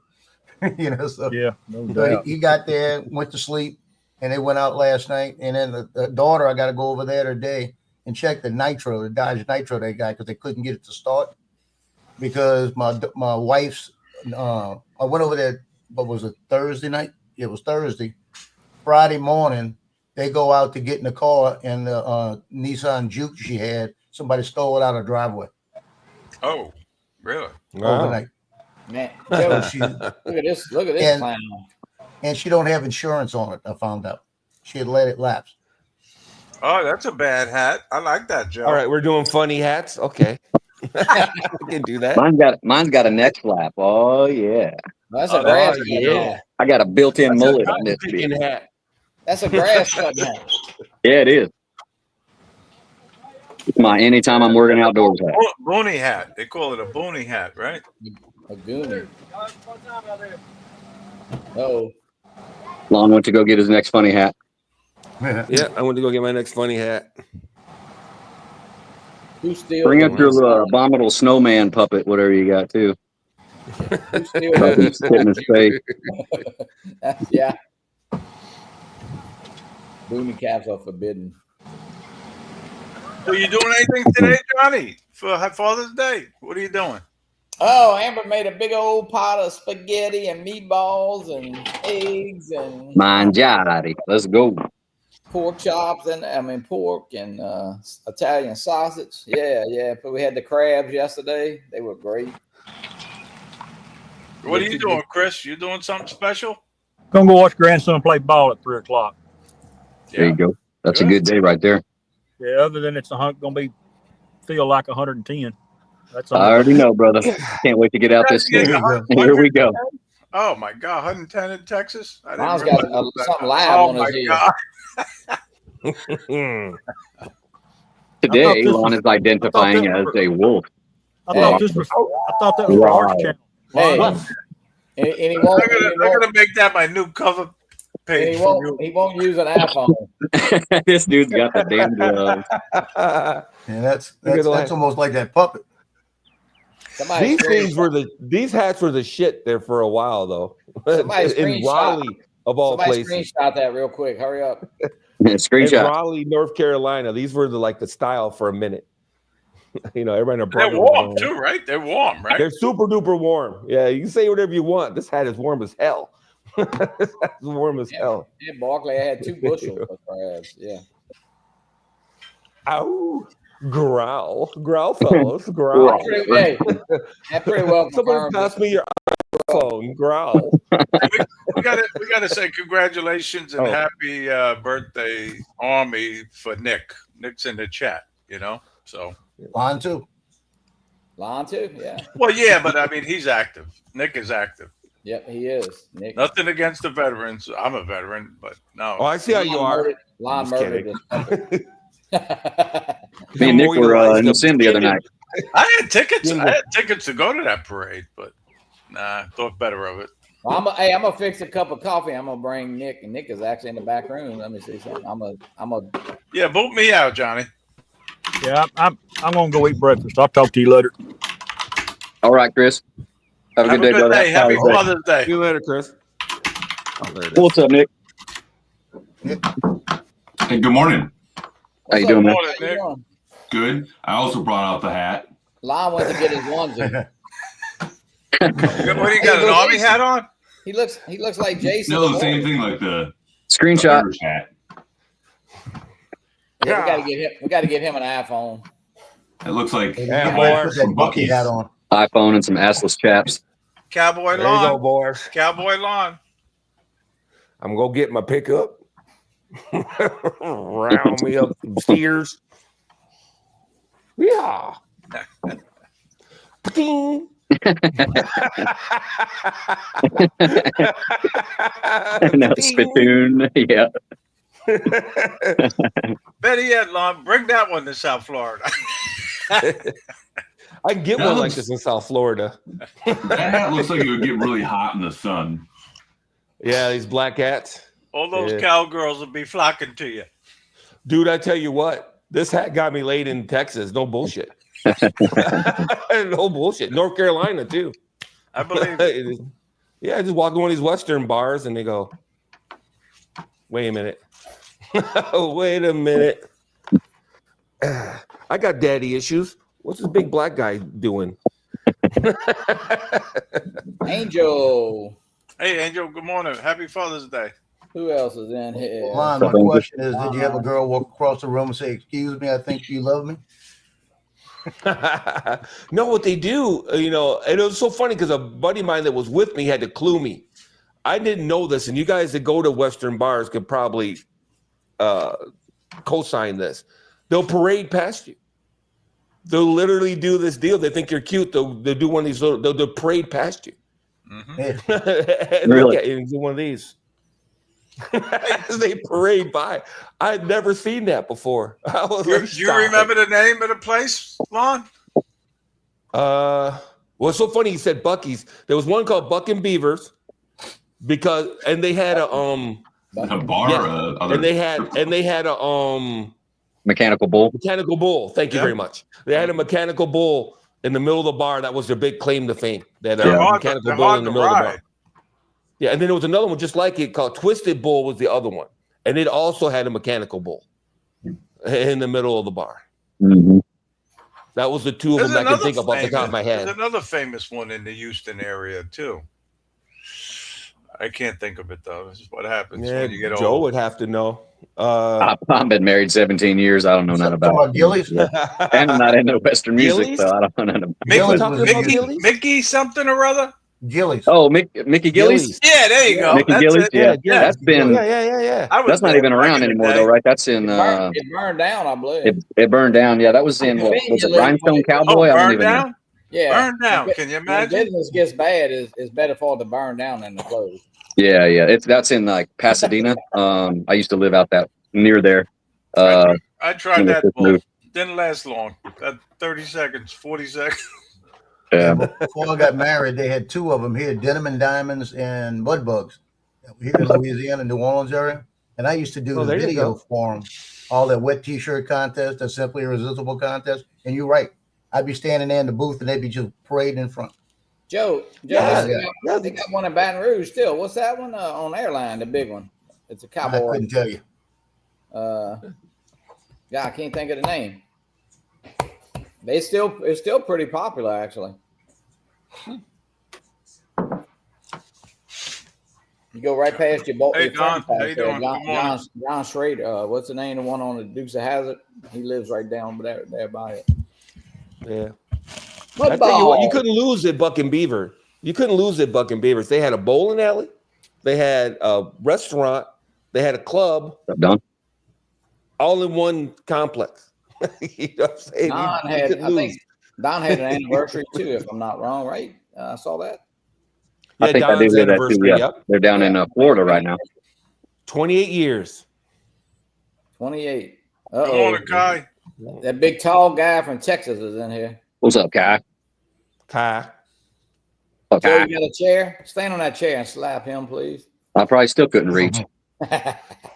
So Yeah, no so doubt. he got there, went to sleep, and they went out last night. And then the daughter, I got to go over there today and check the nitro, the Dodge Nitro they got, because they couldn't get it to start. Because my wife's, I went over there, what was it, Thursday night? It was Thursday. Friday morning, they go out to get in the car, and the Nissan Juke she had, somebody stole it out of the driveway Oh, really? overnight. Man, Joe, She, look at this And- clown. and she don't have insurance on it, I found out. She had let it lapse. Oh, that's a bad hat. I like that, Joe. All right, we're doing funny hats. Okay. We can do that. Mine's got a neck flap. Oh yeah. That's Oh, a grass oh, cutting yeah. hat. I got a built-in That's mullet a on this picking bitch. hat. That's a grass cutting hat. Yeah, it is. It's my anytime I'm working outdoors hat. Boonie hat. They call it a boonie hat, right? A goonie. Oh, Lon went to go get his next funny hat. Yeah, I went to go get my next funny hat. Who steals? Bring the up your meatballs? abominable snowman puppet, whatever you got too. Who steals the Have him spit in his face. meatballs? Yeah. Boonie caps are forbidden. So you doing anything today, Johnny, for Father's Day? What are you doing? Oh, Amber made a big old pot of spaghetti and meatballs and eggs and Mangiare. Let's go. pork chops and pork and Italian sausage. Yeah. But we had the crabs yesterday. They were great. What are you doing, Chris? You doing something special? Gonna go watch grandson play ball at 3:00. There you go. That's a good day right there. Yeah. Other than it's gonna feel like 110. That's I already know, brother. Can't wait to get out this Yeah, thing. There you go. Here we go. Oh my God, 110 in Texas. I didn't Miles got realize that. something live Oh on my his God. Today, this Lon was- is identifying as a wolf. I thought that was for Arts Channel. Hey, Wow. and he won't. I'm gonna make that my new cover And page. he won't use an iPhone. This dude's got the damn gloves. Yeah, that's Look at that's that. almost like that puppet. Somebody These hats were the shit there for a while though. Somebody In screenshot- Raleigh of all Somebody places. screenshot that real quick. Hurry up. In Screenshot. Raleigh, North Carolina, these were the style for a minute. Everybody in a They're brother was warm wearing too, right? They're warm, it. right? They're super duper warm. Yeah, you can say whatever you want. This hat is warm as hell. This hat is warm as hell. Yeah, Barkley, I had 2 bushels of crabs. Yeah. Ow. Growl, fellas, growl. Hey, that pretty well Somebody confirmed. pass me your phone. Growl. we gotta say congratulations and happy birthday, Army, for Nick. Nick's in the chat, So Line too. Lon too? Yeah. well, yeah, but I mean he's active. Nick is active. Yep, he is. Nick. Nothing against the veterans. I'm a veteran, but no. Oh, I see how you are. Lon Just murdered kidding. this. Me and Nick were in the sim the other night. I had tickets. I had tickets to go to that parade, but nah, thought better of it. Well, I'm gonna fix a cup of coffee. I'm gonna bring Nick, and Nick is actually in the back room. Let me see something. Yeah, boot me out, Johnny. Yeah, I'm gonna go eat breakfast. I'll talk to you later. All right, Chris. Have a good day, brother. Happy Father's Day. See you later, Chris. Oh, there it is. What's up, Nick? Hey, good morning. How you doing, man? Morning, Nick. Good. I also brought out the hat. Lon went to get his onesie. What do you got? An army hat on? He looks like Jason. No, the same thing like the Screenshot. Irish hat. Yeah, we gotta get him an iPhone. It looks like Yeah, Put boys. that Bucky hat on. iPhone and some assless chaps. Cowboy There you go, lawn. boys. Cowboy lawn. I'm gonna get my pickup. Round me up some steers. Yeah. Ding. No, spittoon. Yeah. Better yet, Lon, bring that one to South Florida. I can get one like this in South Florida. that hat looks like it would get really hot in the sun. Yeah, these black hats. All those Yeah. cowgirls will be flocking to you. Dude, I tell you what, this hat got me laid in Texas. No bullshit. No bullshit. North Carolina, too. I believe it. Yeah, I just walk in one of these Western bars and they go, wait a minute. Wait a minute. I got daddy issues. What's this big black guy doing? Angel. Hey, Angel, good morning. Happy Father's Day. Who else is in here? Lon, my question is, did you have a girl walk across the room and say, "Excuse me, I think you love me"? No, what they do, and it was so funny because a buddy of mine that was with me had to clue me. I didn't know this, and you guys that go to Western bars could probably co-sign this. They'll parade past you. They'll literally do this deal. They think you're cute. They'll do one of these they'll parade past you. Mhm. Yeah. And Really? look at you and do one of these. As they parade by. I'd never seen that before. I was like, Do you "Stop it." remember the name of the place, Lon? Well, it's so funny you said Bucky's. There was one called Buck and Beavers and they had a A bar. Yeah. Other and they had a Mechanical bull. Mechanical bull. Thank you very much. They had a mechanical bull in the middle of the bar. That was their big claim to fame. They had a mechanical bull in the middle of the bar. Yeah, and then there was another one just like it called Twisted Bull was the other one. And it also had a mechanical bull in the middle of the bar. Mm-hmm. That was the two of them I can think of off the top of my head. There's another famous one in the Houston area too. I can't think of it though. This is what happens when you get Joe old. would have to know. I've been married 17 years. I don't know nothing about it. Gillies? And I'm not into Western music, Gillies? so I don't know nothing about it. Mickey something or other? Gillies. Oh, Mickey Gillies? Yeah, there you go. Mickey Gillies? Yeah. That's been. Yeah. That's not even around anymore, though, right? That's in. It burned down, I believe. It burned down. Yeah, that was in. What was it? Rhinestone Cowboy? I don't even know. Yeah, burn down. Can you imagine? When business gets bad, it's better for it to burn down than to close. Yeah. That's in like Pasadena. I used to live out that near there. I tried that bull. Didn't last long. 30 seconds, 40 seconds. Yeah. Before I got married, they had two of them here, Denim and Diamonds and Mudbugs, here in Louisiana, New Orleans area. And I used to do the video for them, all that wet T-shirt contest, the Simply Irresistible contest. And you're right. I'd be standing there in the booth and they'd be just parading in front. Joe, they got one in Baton Rouge still. What's that one on Airline, the big one? It's a cowboy. I couldn't tell you. I can't think of the name. It's still pretty popular, actually. You go right past your boat. Hey, Don, how you doing? John Schrader. What's the name? The one on the Dukes of Hazzard. He lives right down there by it. Yeah. I tell you what, you couldn't lose at Buck and Beaver. You couldn't lose at Buck and Beavers. They had a bowling alley. They had a restaurant. They had a club. Done. All in one complex. You know what I'm saying? I think Don had an anniversary too, if I'm not wrong, right? I saw that. Yeah, I think I did hear that too. Yeah. Yep. They're down in Florida right now. 28 years. 28. Good morning, Kai. That big tall guy from Texas is in here. What's up, Kai? Kai. Okay. Joe, you got a chair? Stand on that chair and slap him, please. I probably still couldn't reach.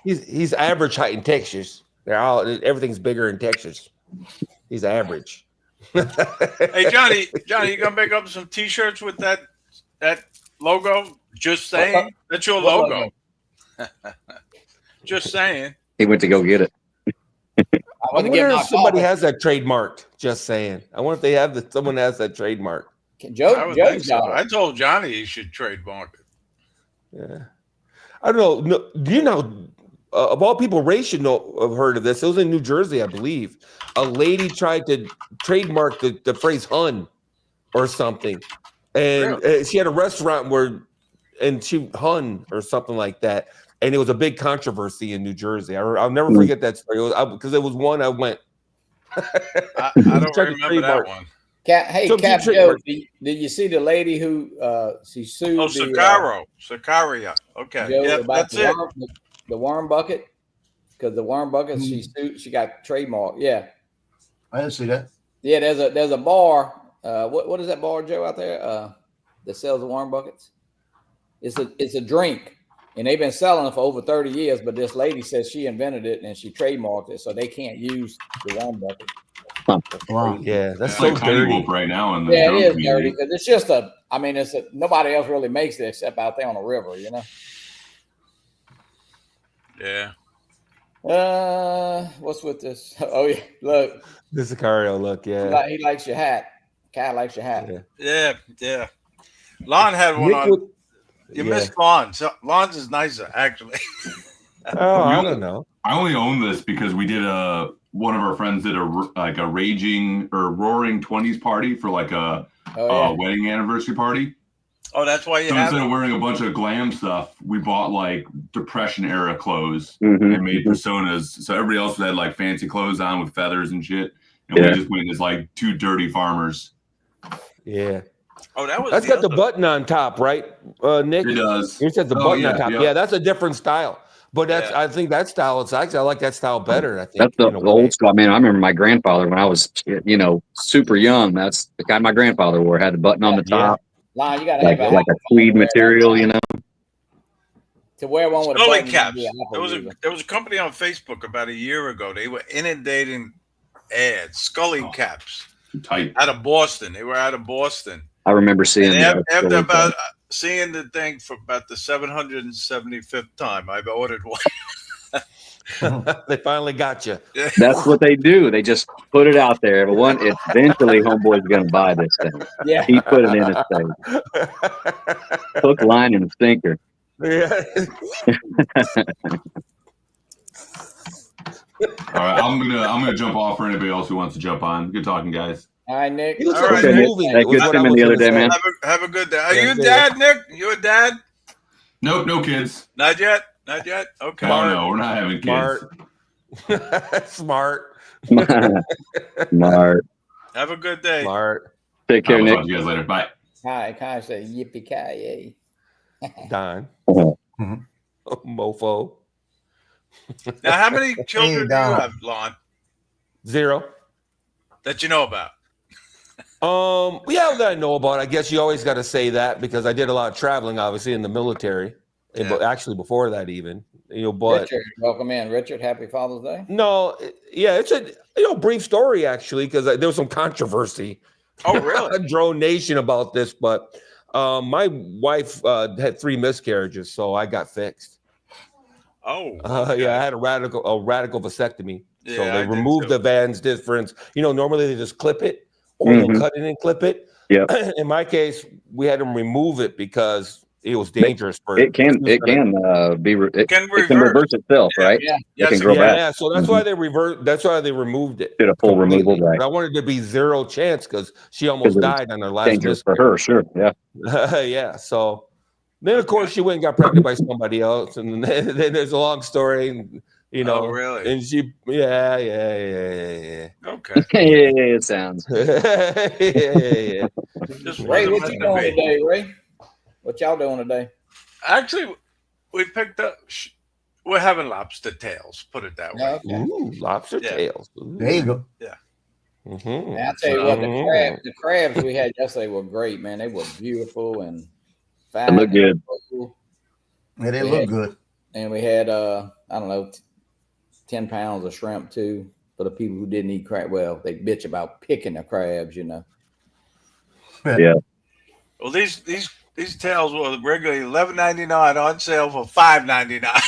He's average height in Texas. Everything's bigger in Texas. He's average. Hey, Johnny, you gonna make up some T-shirts with that logo? Just saying, that's your logo. Just saying. He went to go get it. I wonder if somebody has that trademarked. Just saying. I wonder if they have that. Someone has that trademark. Joe's got it. I told Johnny he should trademark it. Yeah. I don't know. No, do you know? Of all people, Ray should know. Have heard of this. It was in New Jersey, I believe. A lady tried to trademark the phrase "hun" or something, and she had a restaurant and she "hun" or something like that, and it was a big controversy in New Jersey. I'll never forget that story because it was one I went. I don't remember that one. Capt, Joe, did you see the lady who she sued? Oh, Sicaria. Okay, Joe, that's it. The worm bucket, because the worm bucket she sued, she got trademarked. Yeah, I didn't see that. Yeah, there's a bar. What is that bar, Joe, out there that sells the worm buckets? It's a drink, and they've been selling it for over 30 years. But this lady says she invented it and she trademarked it, so they can't use the worm bucket. Wow. Yeah, that's so like dirty right now. It is dirty because it's just nobody else really makes it except out there on the river, you know. Yeah. What's with this? Oh yeah, look. This Sicario look, yeah. He likes your hat. Cat likes your hat. Yeah. Lon had one on. You missed Lon's. Lon's is nicer, actually. I don't know. I only own this because we did one of our friends did a raging or roaring 20s party for like a wedding anniversary party. Oh, that's why you so have instead it? of wearing a bunch of glam stuff, we bought like Depression era clothes and made personas. So everybody else had like fancy clothes on with feathers and shit. And we just went as like two dirty farmers. Yeah. Oh, that's got the button on top, right, Nick? It does. It says the button on top. Yeah, that's a different style. But I think that style. I like that style better. I think that's the old school. I mean, I remember my grandfather when I was, super young. That's the kind my grandfather wore. Had the button on the top. Lon, you gotta like a tweed material, To wear one with a Scully button, caps. be an Apple user. There was a company on Facebook about a year ago. They were inundating ads. Scully caps Tight. out of Boston. They were out of Boston. I remember seeing And that. after about seeing the thing for about the 775th time, I've ordered one. They finally got you. That's what they do. They just put it out there. But eventually, homeboy's going to buy this thing. Yeah. He put it in his face. Hook, line, and sinker. Yeah. All right, I'm gonna jump off for anybody else who wants to jump on. Good talking, guys. All right, Nick. He looks All like right, a Nick. movie. Hey, good was what seeing I you was the other gonna day, say. man. Have a good day. Are Yeah, you a yeah. dad, Nick? You a dad? Nope, no kids. Not yet. Not yet. Okay. No, we're not having kids. Smart. Smart. Have a good day. Smart. Take care, I'll Nick. talk to you guys later. Bye. Hi, kind of say yippee-ki-yay. Don. Mhm. Mofo. Now, how many children do you Don. have, Lon, 0. that you know about? Yeah, that I know about. I guess you always got to say that because I did a lot of traveling, obviously, in the military. And Yeah. actually, before that, even but Richard, welcome in. Richard, happy Father's Day. no, yeah, it's a brief story actually because there was some controversy. Oh, really? on Drone Nation about this, but my wife had 3 miscarriages, so I got fixed. Oh, Yeah, I had a radical vasectomy. So Yeah, I they did removed too. the Van's difference. Normally they just clip it or they'll cut it and clip it. Yep. In my case, we had them remove it because it was dangerous for It can Can reverse itself, Yeah. right? Yeah. It can Yes, grow it back. Yeah, so that's why they That's why they removed it. Did a full removal, completely. right? But I wanted to be 0 chance because she almost it was died on her last Dangerous for her, sure. Yeah. Yeah. So then, of course, she went and got pregnant by somebody else, and then there's a long story, and Oh, really? and she, yeah. Okay. Yeah, it sounds. yeah. Just Ray, wasn't what meant you to doing be. today, Ray? What y'all doing today? Actually, we picked up. We're having lobster tails. Put it that way. Okay. Ooh, lobster Yeah. tails. Ooh. There you go. Mhm. Man, I tell you what, Mhm. the crabs we had yesterday were great, man. They were beautiful and It fine. looked good. Yeah, they We look had- good. And we had I don't know, 10 pounds of shrimp too for the people who didn't eat crab. Well, they bitch about picking the crabs, Well, these tails were regularly $11.99 on sale for $5.99.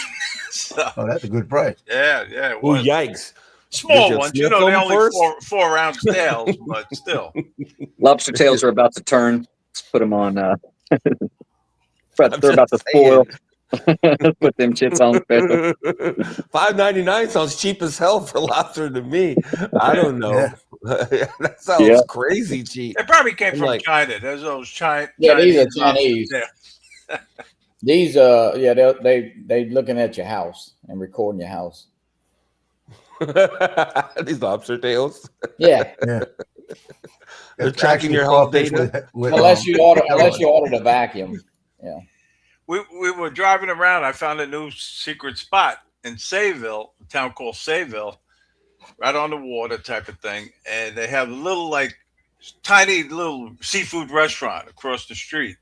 So, Oh, that's a good price. yeah, it Ooh, was. yikes. Small Did you ones, sniff they're them only first? 4-ounce tails, but still. Lobster tails are about to turn. Let's put them on. They're about to just spoil. Put them chips on special. $5.99 sounds cheap as hell for lobster to me. I don't know. Yeah. That sounds Yeah. crazy cheap. It probably came I'm from like- China. There's those Chinese. Yeah, these are lobster Chinese. tails. These they looking at your house and recording your house. These lobster tails. Yeah. They're That's tracking actually your health crawfish data. with, Unless you order the vacuum. We were driving around. I found a new secret spot in Sayville, a town called Sayville, right on the water type of thing. And they have a little, tiny little seafood restaurant across the street.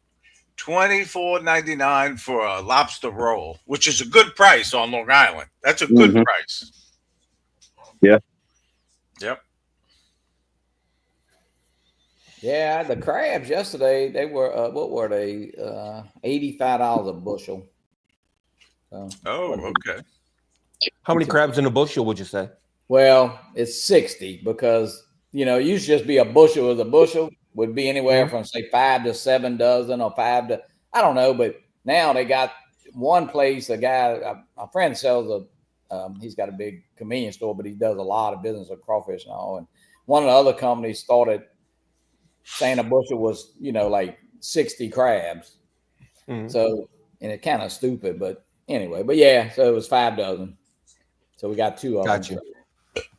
$24.99 for a lobster roll, which is a good price on Long Island. That's a good price. Yeah. Yep. Yeah, the crabs yesterday, they were what were they? $85 a bushel. So, Oh, okay. How many crabs in a bushel would you say? well, it's 60 because used to just be a bushel as a bushel would be anywhere from say 5 to 7 dozen or 5 to I don't know, but now they got one place. A guy, a friend sells he's got a big convenience store, but he does a lot of business with crawfish and all. And one of the other companies started saying a bushel was, like 60 crabs. Mhm. So, and it's kind of stupid, but anyway, but yeah, so it was 5 dozen. So we got 2 of Gotcha. them.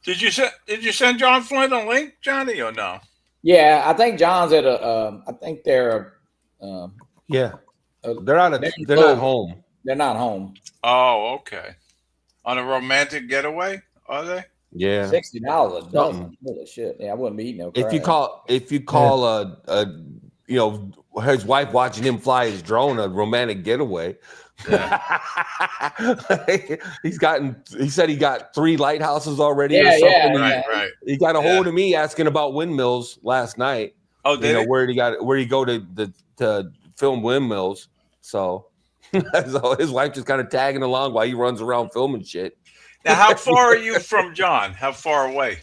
Did you send John Flynn a link, Johnny, or no? Yeah, I think John's at I think they're Yeah. They're not home. They're not home. Oh, okay. On a romantic getaway, are they? Yeah. $60 a dozen. Holy shit! Yeah, I wouldn't be eating no crab. If you call his wife watching him fly his drone, a romantic getaway. Yeah. He said he got 3 lighthouses already Yeah, or something. yeah. Right. He got a hold of me asking about windmills last night. Oh, did he? Where he go to film windmills. So, so his wife just kind of tagging along while he runs around filming shit. Now, how far are you from John? How far away?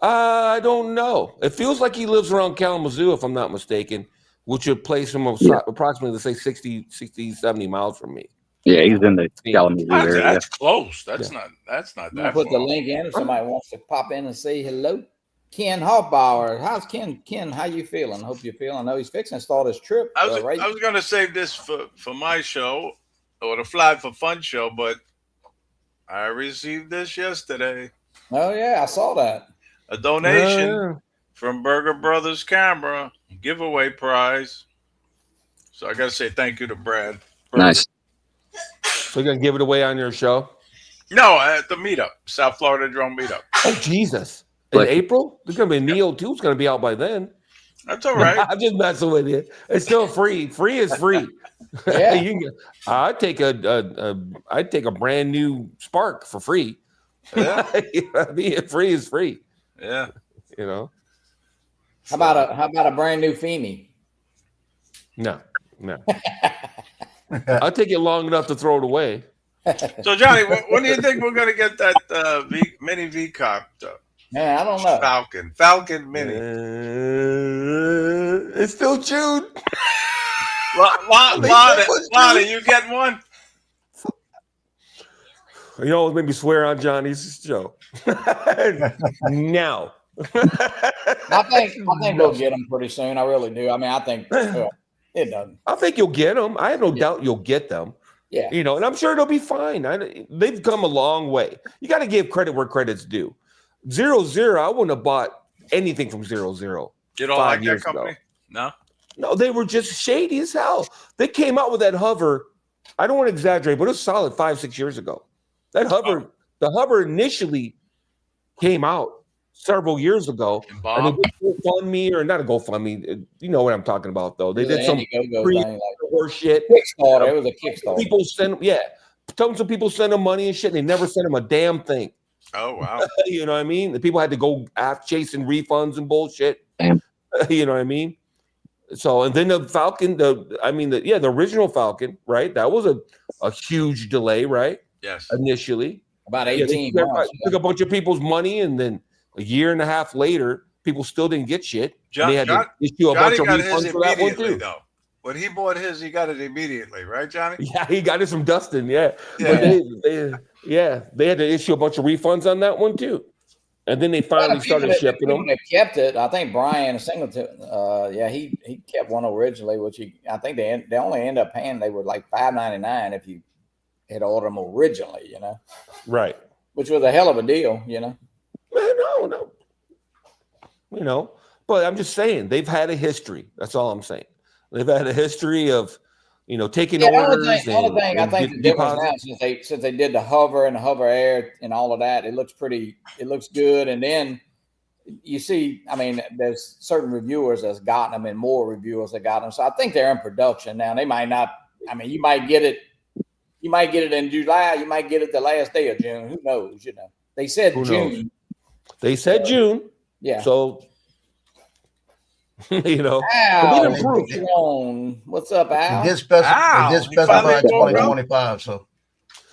I don't know. It feels like he lives around Kalamazoo, if I'm not mistaken, which would place him approximately, let's say 60, 70 miles from me. Yeah, he's in the Kalamazoo area. That's close. That's not I'm gonna that put the far. link in if somebody wants to pop in and say hello. Ken Hoffbauer, how's Ken? Ken, how you feeling? Hope you're feeling. I know he's fixing to start his trip. I was Right? going to save this for my show or the Fly for Fun show, but I received this yesterday. Oh yeah, I saw that. A donation from Burger Brothers Camera, giveaway prize. So I got to say thank you to Brad. Nice. So you're gonna give it away on your show? No, at the meetup, South Florida Drone Meetup. Oh Jesus! In April, there's gonna be Neo 2. It's gonna be out by then. That's all right. I'm just messing with you. It's still free. Free is free. Yeah. I'd take a brand new Spark for free. Yeah. You know what I mean? Free is free. Yeah. You know. How about a brand new Femi? No. I'll take it long enough to throw it away. So Johnny, when do you think we're going to get that mini V-Capt? Man, I don't know. Falcon Mini. It's still June. Lonnie, you getting one? You always make me swear on Johnny's show. Now. I think we'll get them pretty soon. I really do. I mean, I think it doesn't. I think you'll get them. I have no doubt you'll get them. Yeah. And I'm sure they'll be fine. They've come a long way. You got to give credit where credit's due. 0-0, I wouldn't have bought anything from 0-0. You don't like that company? Ago. No, they were just shady as hell. They came out with that hover. I don't want to exaggerate, but it was solid 5-6 years ago. That hover, the hover initially came out several years ago. And they did GoFundMe, or not a GoFundMe. You know what I'm talking about, though. They did some horse shit. Kickstarter. It was a Kickstarter. People tons of people send them money and shit. They never sent them a damn thing. Oh wow! You know what I mean? The people had to go after chasing refunds and bullshit. Damn. You know what I mean? So, and then the Falcon, the original Falcon, right? That was a huge delay, right? Yes. Initially, about 18 months. Took a bunch of people's money, and then a year and a half later, people still didn't get shit. They had to issue a bunch of refunds for that one too. Though. When he bought his, he got it immediately, right, Johnny? Yeah, he got it from Dustin. Yeah. But they had to issue a bunch of refunds on that one too, and then they finally started shipping them. They kept it. I think Brian Singleton. He kept one originally, which I think they only end up paying. They were like $5.99 if you had ordered them originally, Right. Which was a hell of a deal, No. But I'm just saying they've had a history. That's all I'm saying. They've had a history of, taking orders. The only thing I think the difference now since they did the hover and the hover air and all of that, it looks good. And then you see, I mean, there's certain reviewers that's gotten them and more reviewers that got them. So I think they're in production now. They might not. I mean, you might get it in July. You might get it the last day of June. Who knows? They said June. They said June. Yeah. So. Al, what's up, Al? They did specify 2025, so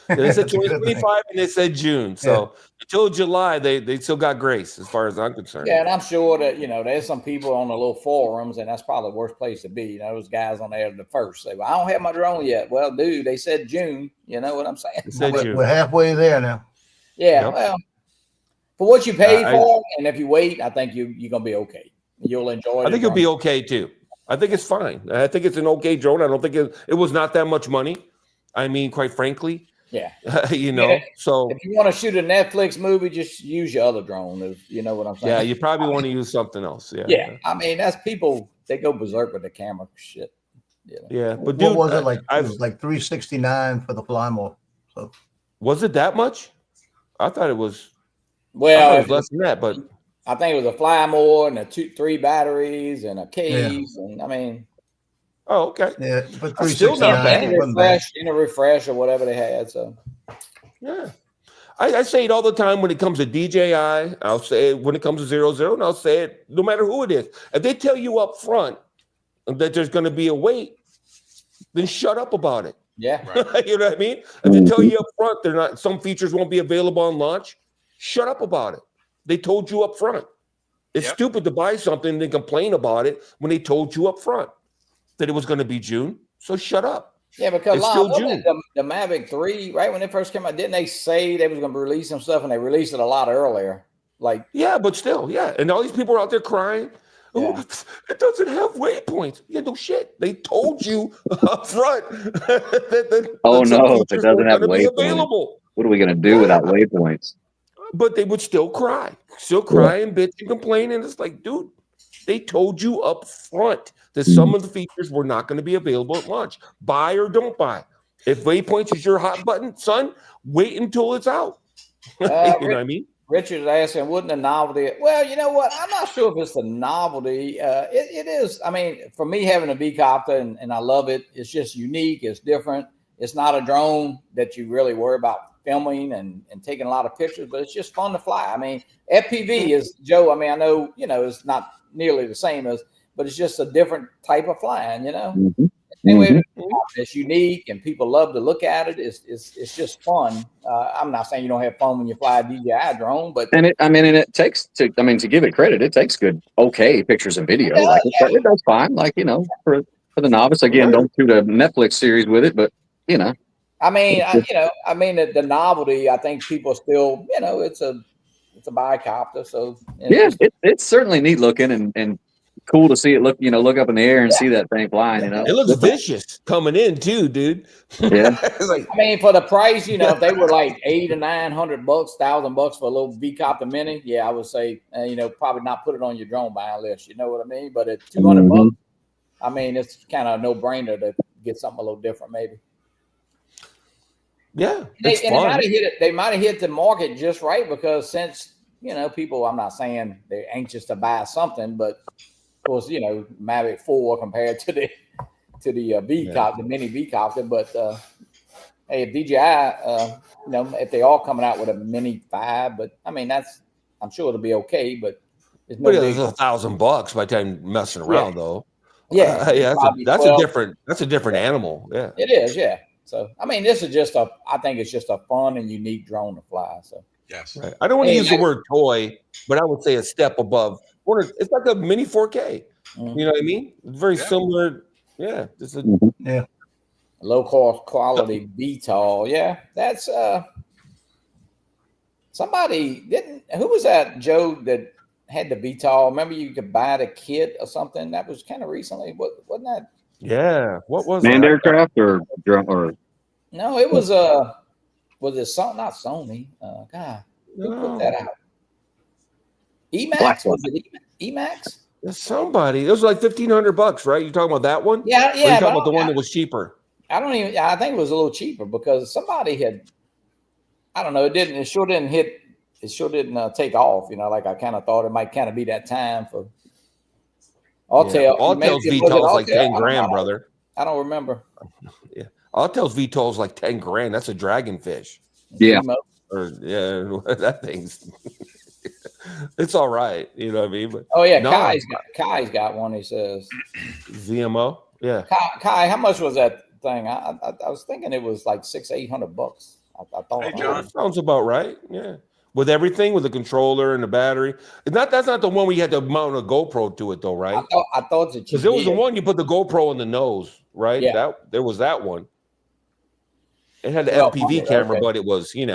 they said 2025 and they said June. So until July, they still got grace, as far as I'm concerned. Yeah, and I'm sure that there's some people on the little forums, and that's probably the worst place to be. Those guys on there the first say, "Well, I don't have my drone yet." Well, dude, they said June. You know what I'm saying? We're halfway there now. Yeah, well, for what you paid for, and if you wait, I think you're gonna be okay. You'll enjoy it. I think you'll be okay too. I think it's fine. I think it's an okay drone. I don't think it was not that much money. I mean, quite frankly. Yeah. So if you want to shoot a Netflix movie, just use your other drone. You know what I'm saying? Yeah, you probably want to use something else. Yeah. Yeah. I mean, that's people, they go berserk with the camera shit. Yeah. But what was it like? It was like $369 for the fly more. So was it that much? I thought it was. Well, it was less than that, but I think it was a fly more and 3 batteries and a case, and I mean, Oh, okay. Yeah, but That's still not 369. bad. It wasn't bad. In a refresh or whatever they had. So Yeah. I say it all the time when it comes to DJI. I'll say it when it comes to 0-0, and I'll say it no matter who it is. If they tell you up front that there's going to be a wait, then shut up about it. yeah, Right. You know what I mean? If they tell you up front they're not, some features won't be available on launch, shut up about it. They told you up front. It's Yep. stupid to buy something and then complain about it when they told you up front that it was going to be June. So shut up. yeah. Because It's still wasn't June. it the Mavic 3, right when it first came out, didn't they say they was going to release some stuff, and they released it a lot earlier? Like, Yeah, but still, yeah. And all these people are out there crying. Oh, Yeah. it doesn't have waypoints. Yeah, no shit. They told you up front that Oh, some no, if it features doesn't weren't have going to be waypoints. available. What are we gonna do without waypoints? But they would still cry and bitch and complain. And it's like, dude, they told you up front that some of the features were not going to be available at launch. Buy or don't buy. If waypoints is your hot button, son, wait until it's out. You know what I mean? Richard's asking, wouldn't the novelty? Well, you know what? I'm not sure if it's the novelty. It is. I mean, for me, having a V-copter and I love it. It's just unique. It's different. It's not a drone that you really worry about filming and taking a lot of pictures, but it's just fun to fly. I mean, FPV is, Joe. I mean, I know, it's not nearly the same as, but it's just a different type of flying, Mm-hmm. Anyway, it's unique and people love to look at it. It's just fun. I'm not saying you don't have fun when you fly a DJI drone, but And it takes to give it credit, it takes good, okay pictures and video. Like it does fine. Like, for the novice, again, don't shoot a Netflix series with it, but I mean, the novelty. I think people still, it's a bicopter, so it's certainly neat looking and cool to see it look up in the air and see that thing flying. It looks vicious coming in too, dude. Yeah. It's like, I mean, for the price, if they were like $800 or $900, $1,000 for a little V-copter mini, yeah, I would say, probably not put it on your drone buying list. You know what I mean? But at $200, I mean, it's kind of a no-brainer to get something a little different, maybe. Yeah, it's fun. They might have hit the market just right because since people, I'm not saying they're anxious to buy something, but of course, Mavic 4 compared to the V-copter, the mini V-copter, but hey, if DJI, if they are coming out with a mini 5, but I mean I'm sure it'll be okay, but it's no it's $1,000 by the time messing around though. Yeah, that's a different animal. Yeah, it is. Yeah. So I mean, this is just I think it's just a fun and unique drone to fly. So yes, right. I don't want to use the word toy, but I would say a step above. It's like a mini 4K. You know what I mean? It's very similar. Yeah, just low cost quality VTOL. Yeah, that's somebody who was that, Joe, that had the VTOL? Remember you could buy the kit or something? That was kind of recently. Wasn't that? Yeah. What was manned that? aircraft or No, it was was it something? Not Sony. God, who put that out? Emax? Was it Emax? There's somebody. It was like $1,500, right? You talking about that one? Yeah. Or you talking about the one that was cheaper? I think it was a little cheaper because somebody had. I don't know. It sure didn't hit. It sure didn't take off. Like I kind of thought it might kind of be that time for. Alltel's VTOL is like 10 grand, brother. I don't remember. Yeah, Alltel's VTOL is like 10 grand. That's a dragonfish. Yeah. Or that thing's. It's all right, you know what I mean? But Kai's got one. He says ZMO. Yeah. Kai, how much was that thing? I was thinking it was like $600-800. I thought. Hey, John. Sounds about right. Yeah. With everything, with the controller and the battery. That's not the one where you had to mount a GoPro to it, though, right? I thought that because it was the one you put the GoPro in the nose, right? Yeah. There was that one. It had the FPV camera, but it was, you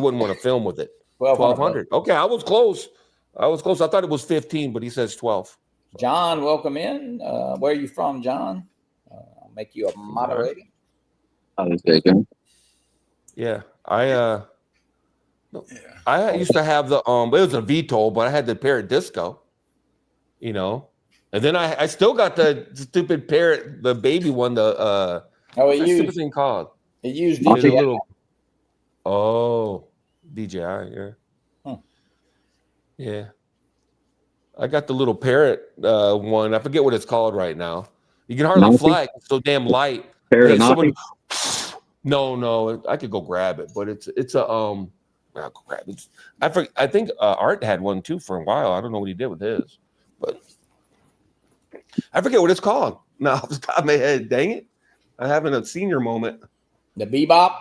wouldn't want to film with it. 1,200. Okay, I was close. I thought it was 15, but he says 12. John, welcome in. Where are you from, John? I'll make you a moderator. Yeah, I used to have the it was a VTOL, but I had the Parrot Disco, and then I still got the stupid Parrot, the baby one. What's that stupid thing called? It used DJI. DJI, yeah. Yeah. I got the little Parrot one. I forget what it's called right now. You can hardly Nafi? fly. It's so damn light. Parrot Hey, and someone- Nafi? No, I could go grab it, but it's a I'll go grab it. I think Art had one too for a while. I don't know what he did with his, but I forget what it's called. No, off the top of my head. Dang it, I'm having a senior moment. The bebop.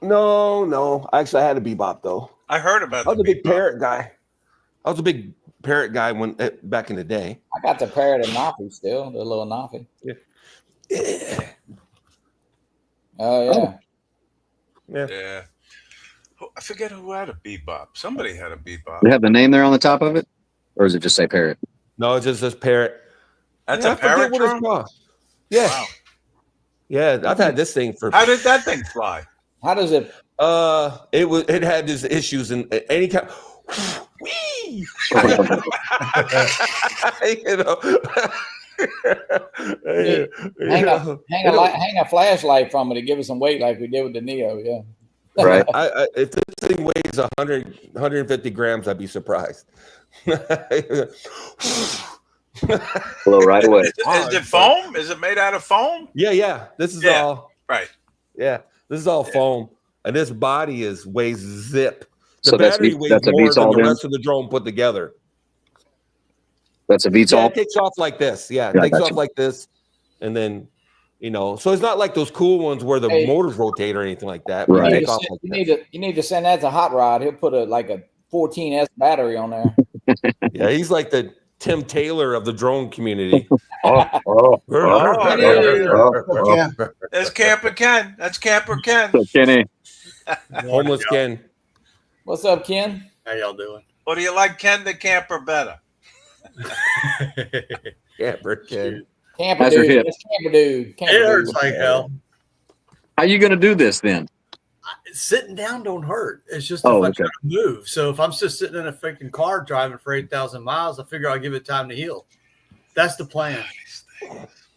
No. Actually, I had a bebop though. I heard about I was the a big bebop. parrot guy. I was a big parrot guy when back in the day. I got the parrot and Nafi still, the little Nafi. Yeah. Oh yeah. Yeah. I forget who had a bebop. Somebody had a bebop. You have the name there on the top of it, or does it just say parrot? No, it's just this parrot. That's I a forget parrot what it's drum? called. Yeah, Wow. yeah. I've had this thing for. How did that thing fly? How does it? It had these issues in any kind. Whee! You know. Hang a flashlight from it to give it some weight, like we did with the Neo. Yeah. Right. If this thing weighs 150 grams, I'd be surprised. Blow right away. Is it foam? Is it made out of foam? Yeah. This is Yeah. all. Right. Yeah, this is all foam, and this body weighs zip. The So that's battery a weighs more than VTOL the then? rest of the drone put together. That's a Yeah, VTOL. it takes off like this. Yeah, it Yeah, I takes got off you. like this, and then so it's not like those cool ones where the Hey. motors rotate or anything like that. Right. You You take off like this. need to send that to Hot Rod. He'll put a 14S battery on there. Yeah, he's like the Tim Taylor of the drone community. Yeah. That's Camper Ken. That's Camper Ken. So Kenny, Homeless Ken. What's up, Ken? How y'all doing? Or do you like Ken the Camper better? Yeah, Brick Ken. Camper How's your dude. hip? That's Camper dude. Camper It hurts dude. like hell. how you gonna do this then? Sitting down don't hurt. It's just Oh, if I okay. try to move. So if I'm just sitting in a freaking car driving for 8,000 miles, I figure I'll give it time to heal. That's the plan.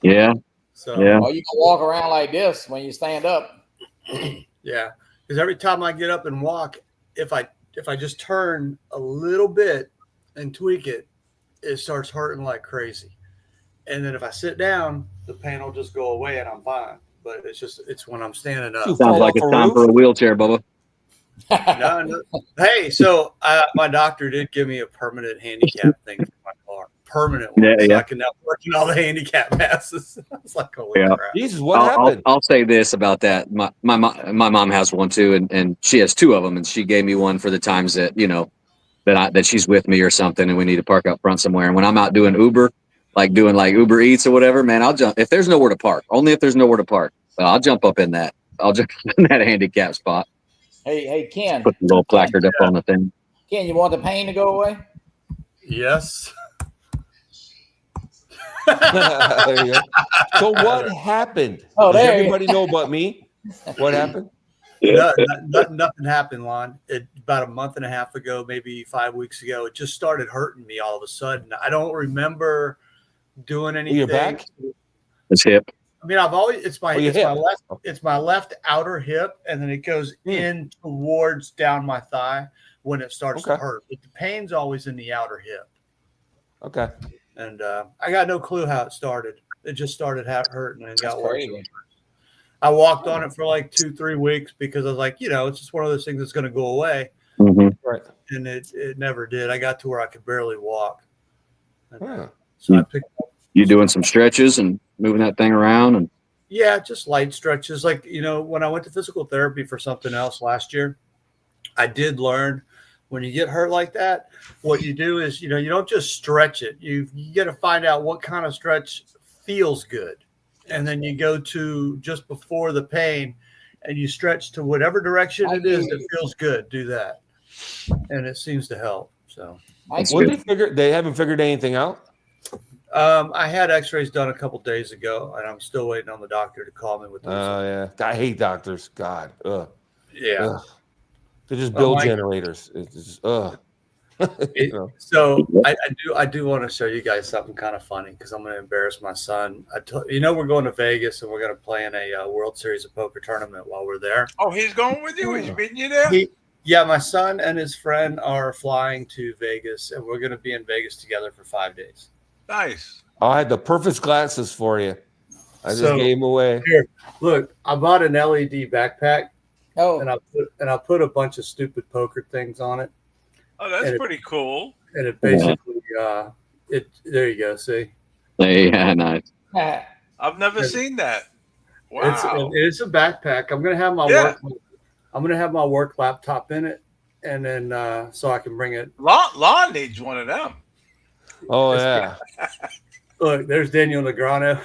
Yeah. So Yeah. Or you can walk around like this when you stand up. yeah, because every time I get up and walk, if I just turn a little bit and tweak it, it starts hurting like crazy. And then if I sit down, the pain will just go away and I'm fine. But it's when I'm standing up. You Sounds fall like off it's a time roof? for a wheelchair, Bubba. No. Hey, so my doctor did give me a permanent handicap thing for my car. Permanent one. Yeah, So yeah. I can now work in all the handicap masses. I was like, holy Yeah. crap. Jesus, what I'll happened? say this about that. My mom has one too, and she has two of them, and she gave me one for the times that that she's with me or something, and we need to park up front somewhere. And when I'm out doing Uber, like Uber Eats or whatever, man, I'll jump if there's nowhere to park. Only if there's nowhere to park. I'll jump up in that. I'll jump in that handicap spot. Hey, Ken. Put the little placard up on the thing. Ken, you want the pain to go away? Yes. There you go. So what happened? Oh, Does there you everybody know but me? What happened? Nothing happened, Lon. About a month and a half ago, maybe 5 weeks ago, it just started hurting me all of a sudden. I don't remember doing anything. Your back? It's hip. I mean, I've always it's my your hip. it's my left outer hip, and then it goes in towards down my thigh when it starts to Okay. hurt. But the pain's always in the outer hip, Okay. and I got no clue how it started. It just started hurting and got That's worse. crazy. I walked on it for like 2-3 weeks because I was like, it's just one of those things that's going to go away, Mm-hmm. Right. and it never did. I got to where I could barely walk. And, Huh. so I picked up. You doing some stretches and moving that thing around, and Yeah, just light stretches. Like, when I went to physical therapy for something else last year, I did learn when you get hurt like that, what you do is, you don't just stretch it. You got to find out what kind of stretch feels good. And then you go to just before the pain and you stretch to whatever direction it is that feels good. Do that. And it seems to help. So Mike, What they haven't figured anything out? I had x-rays done a couple days ago, and I'm still waiting on the doctor to call me with the Oh results. yeah. I hate doctors. God. Ugh. Yeah. Ugh. They just build Mike- generators. It's just, ugh. You know. So I do want to show you guys something kind of funny because I'm going to embarrass my son. We're going to Vegas and we're going to play in a World Series of Poker tournament while we're there. Oh, he's going with you? He's meeting you there? Yeah, my son and his friend are flying to Vegas, and we're going to be in Vegas together for 5 days. Nice. I had the perfect glasses for you. I just gave them away. Here, look, I bought an LED backpack. Oh, and I put a bunch of stupid poker things on it. Oh, that's pretty cool. And it basically, there you go. See, Yeah, nice. I've never seen that. Wow. It's a backpack. I'm gonna have my work laptop in it, and then so I can bring it. Lon needs one of them. Oh yeah. Look, there's Daniel Negreanu.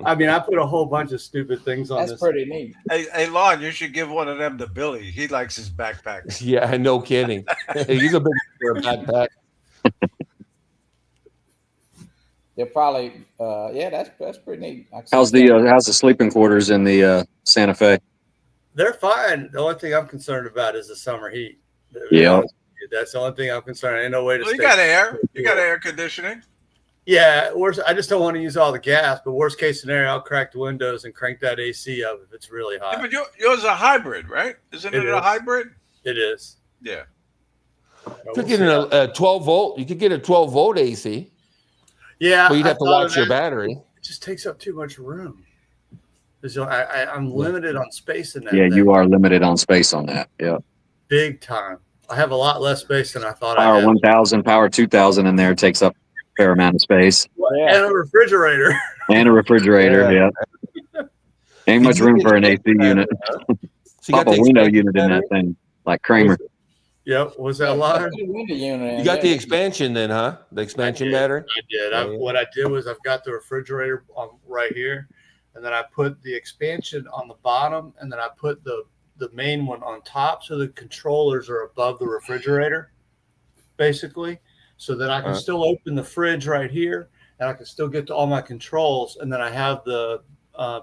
I mean, I put a whole bunch of stupid things on this. That's pretty neat. Hey, Lon, you should give one of them to Billy. He likes his backpacks. Yeah, no kidding. He's a big backpack. They're probably, that's pretty neat. How's the sleeping quarters in the Santa Fe? They're fine. The only thing I'm concerned about is the summer heat. Yeah, that's the only thing I'm concerned. Ain't no way to. Well, you got air. You got air conditioning. Yeah, I just don't want to use all the gas. But worst case scenario, I'll crack the windows and crank that AC up if it's really hot. Yeah, but yours is a hybrid, right? Isn't it a hybrid? It is. Yeah. You could get a 12 volt. You could get a 12 volt AC. Yeah, but you'd have to watch your battery. It just takes up too much room. I'm limited on space in that. Yeah, thing. you are limited on space on that. Yeah, big time. I have a lot less space than I thought. Power 1000, Power 2000 in there takes up a fair amount of space. And a refrigerator. Yeah. Ain't much room for an AC unit. So you got a window unit in that thing, like Kramer. Yep. Was that line? You got the expansion then, huh? The expansion battery? I did. What I did was I've got the refrigerator right here, and then I put the expansion on the bottom, and then I put the main one on top, so the controllers are above the refrigerator, basically. So that I can still open the fridge right here, and I can still get to all my controls, and then I have the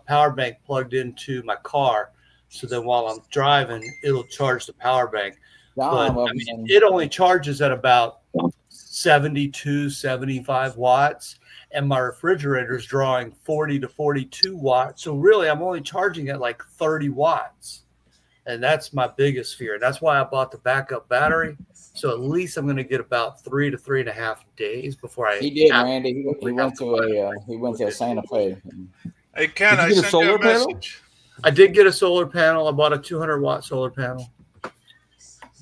power bank plugged into my car, so that while I'm driving, it'll charge the power bank. But I mean, it only charges at about 72, 75 watts, and my refrigerator is drawing 40 to 42 watts. So really, I'm only charging at like 30 watts, and that's my biggest fear. That's why I bought the backup battery. So at least I'm going to get about 3 to 3.5 days before I. He did, Randy. He went to a Santa Fe. Hey, Ken, I sent you a message. I did get a solar panel. I bought a 200-watt solar panel.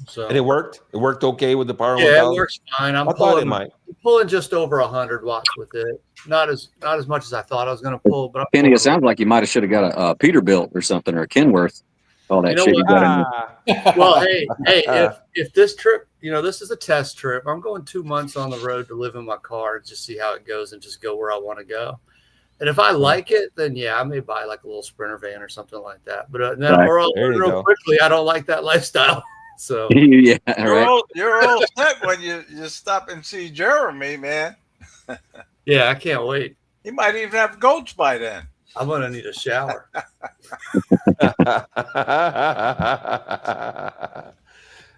So and it worked. It worked okay with the power. Yeah, 1000? It works fine. I'm pulling just over 100 watts with it. Not as much as I thought I was going to pull. But Kenny, it sounds like you might have should have got a Peterbilt or something, or a Kenworth. All that shit you got in there. Well, hey, if this trip, this is a test trip. I'm going 2 months on the road to live in my car and just see how it goes and just go where I want to go. And if I like it, then yeah, I may buy like a little Sprinter van or something like that. But then real quickly, I don't like that lifestyle. So yeah, you're all set when you stop and see Jeremy, man. Yeah, I can't wait. He might even have goats by then. I'm gonna need a shower.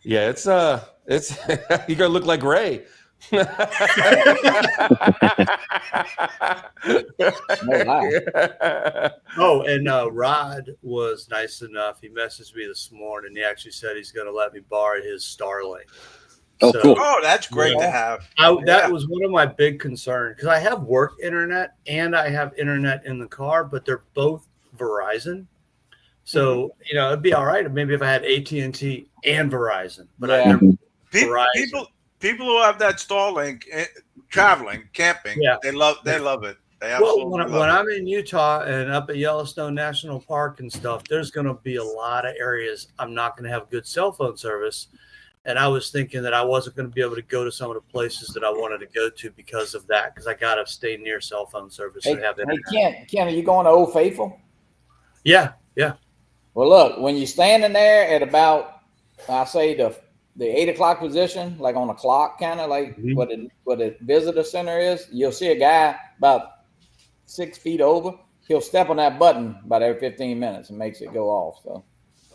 Yeah, it's you're gonna look like Ray. Oh, and Rod was nice enough. He messaged me this morning. He actually said he's going to let me borrow his Starlink. Oh, cool. Oh, that's great to have. That was one of my big concerns because I have work internet and I have internet in the car, but they're both Verizon. So it'd be all right maybe if I had AT&T and Verizon, but I never Verizon. People who have that Starlink traveling, camping, they love it. They absolutely love it. When I'm in Utah and up at Yellowstone National Park and stuff, there's going to be a lot of areas I'm not going to have good cell phone service. And I was thinking that I wasn't going to be able to go to some of the places that I wanted to go to because of that, because I got to stay near cell phone service. Ken, are you going to Old Faithful? Yeah. Well, look, when you're standing there at about, I'll say the 8 o'clock position, like on the clock, kind of like what the visitor center is, you'll see a guy about 6 feet over. He'll step on that button about every 15 minutes and makes it go off. So,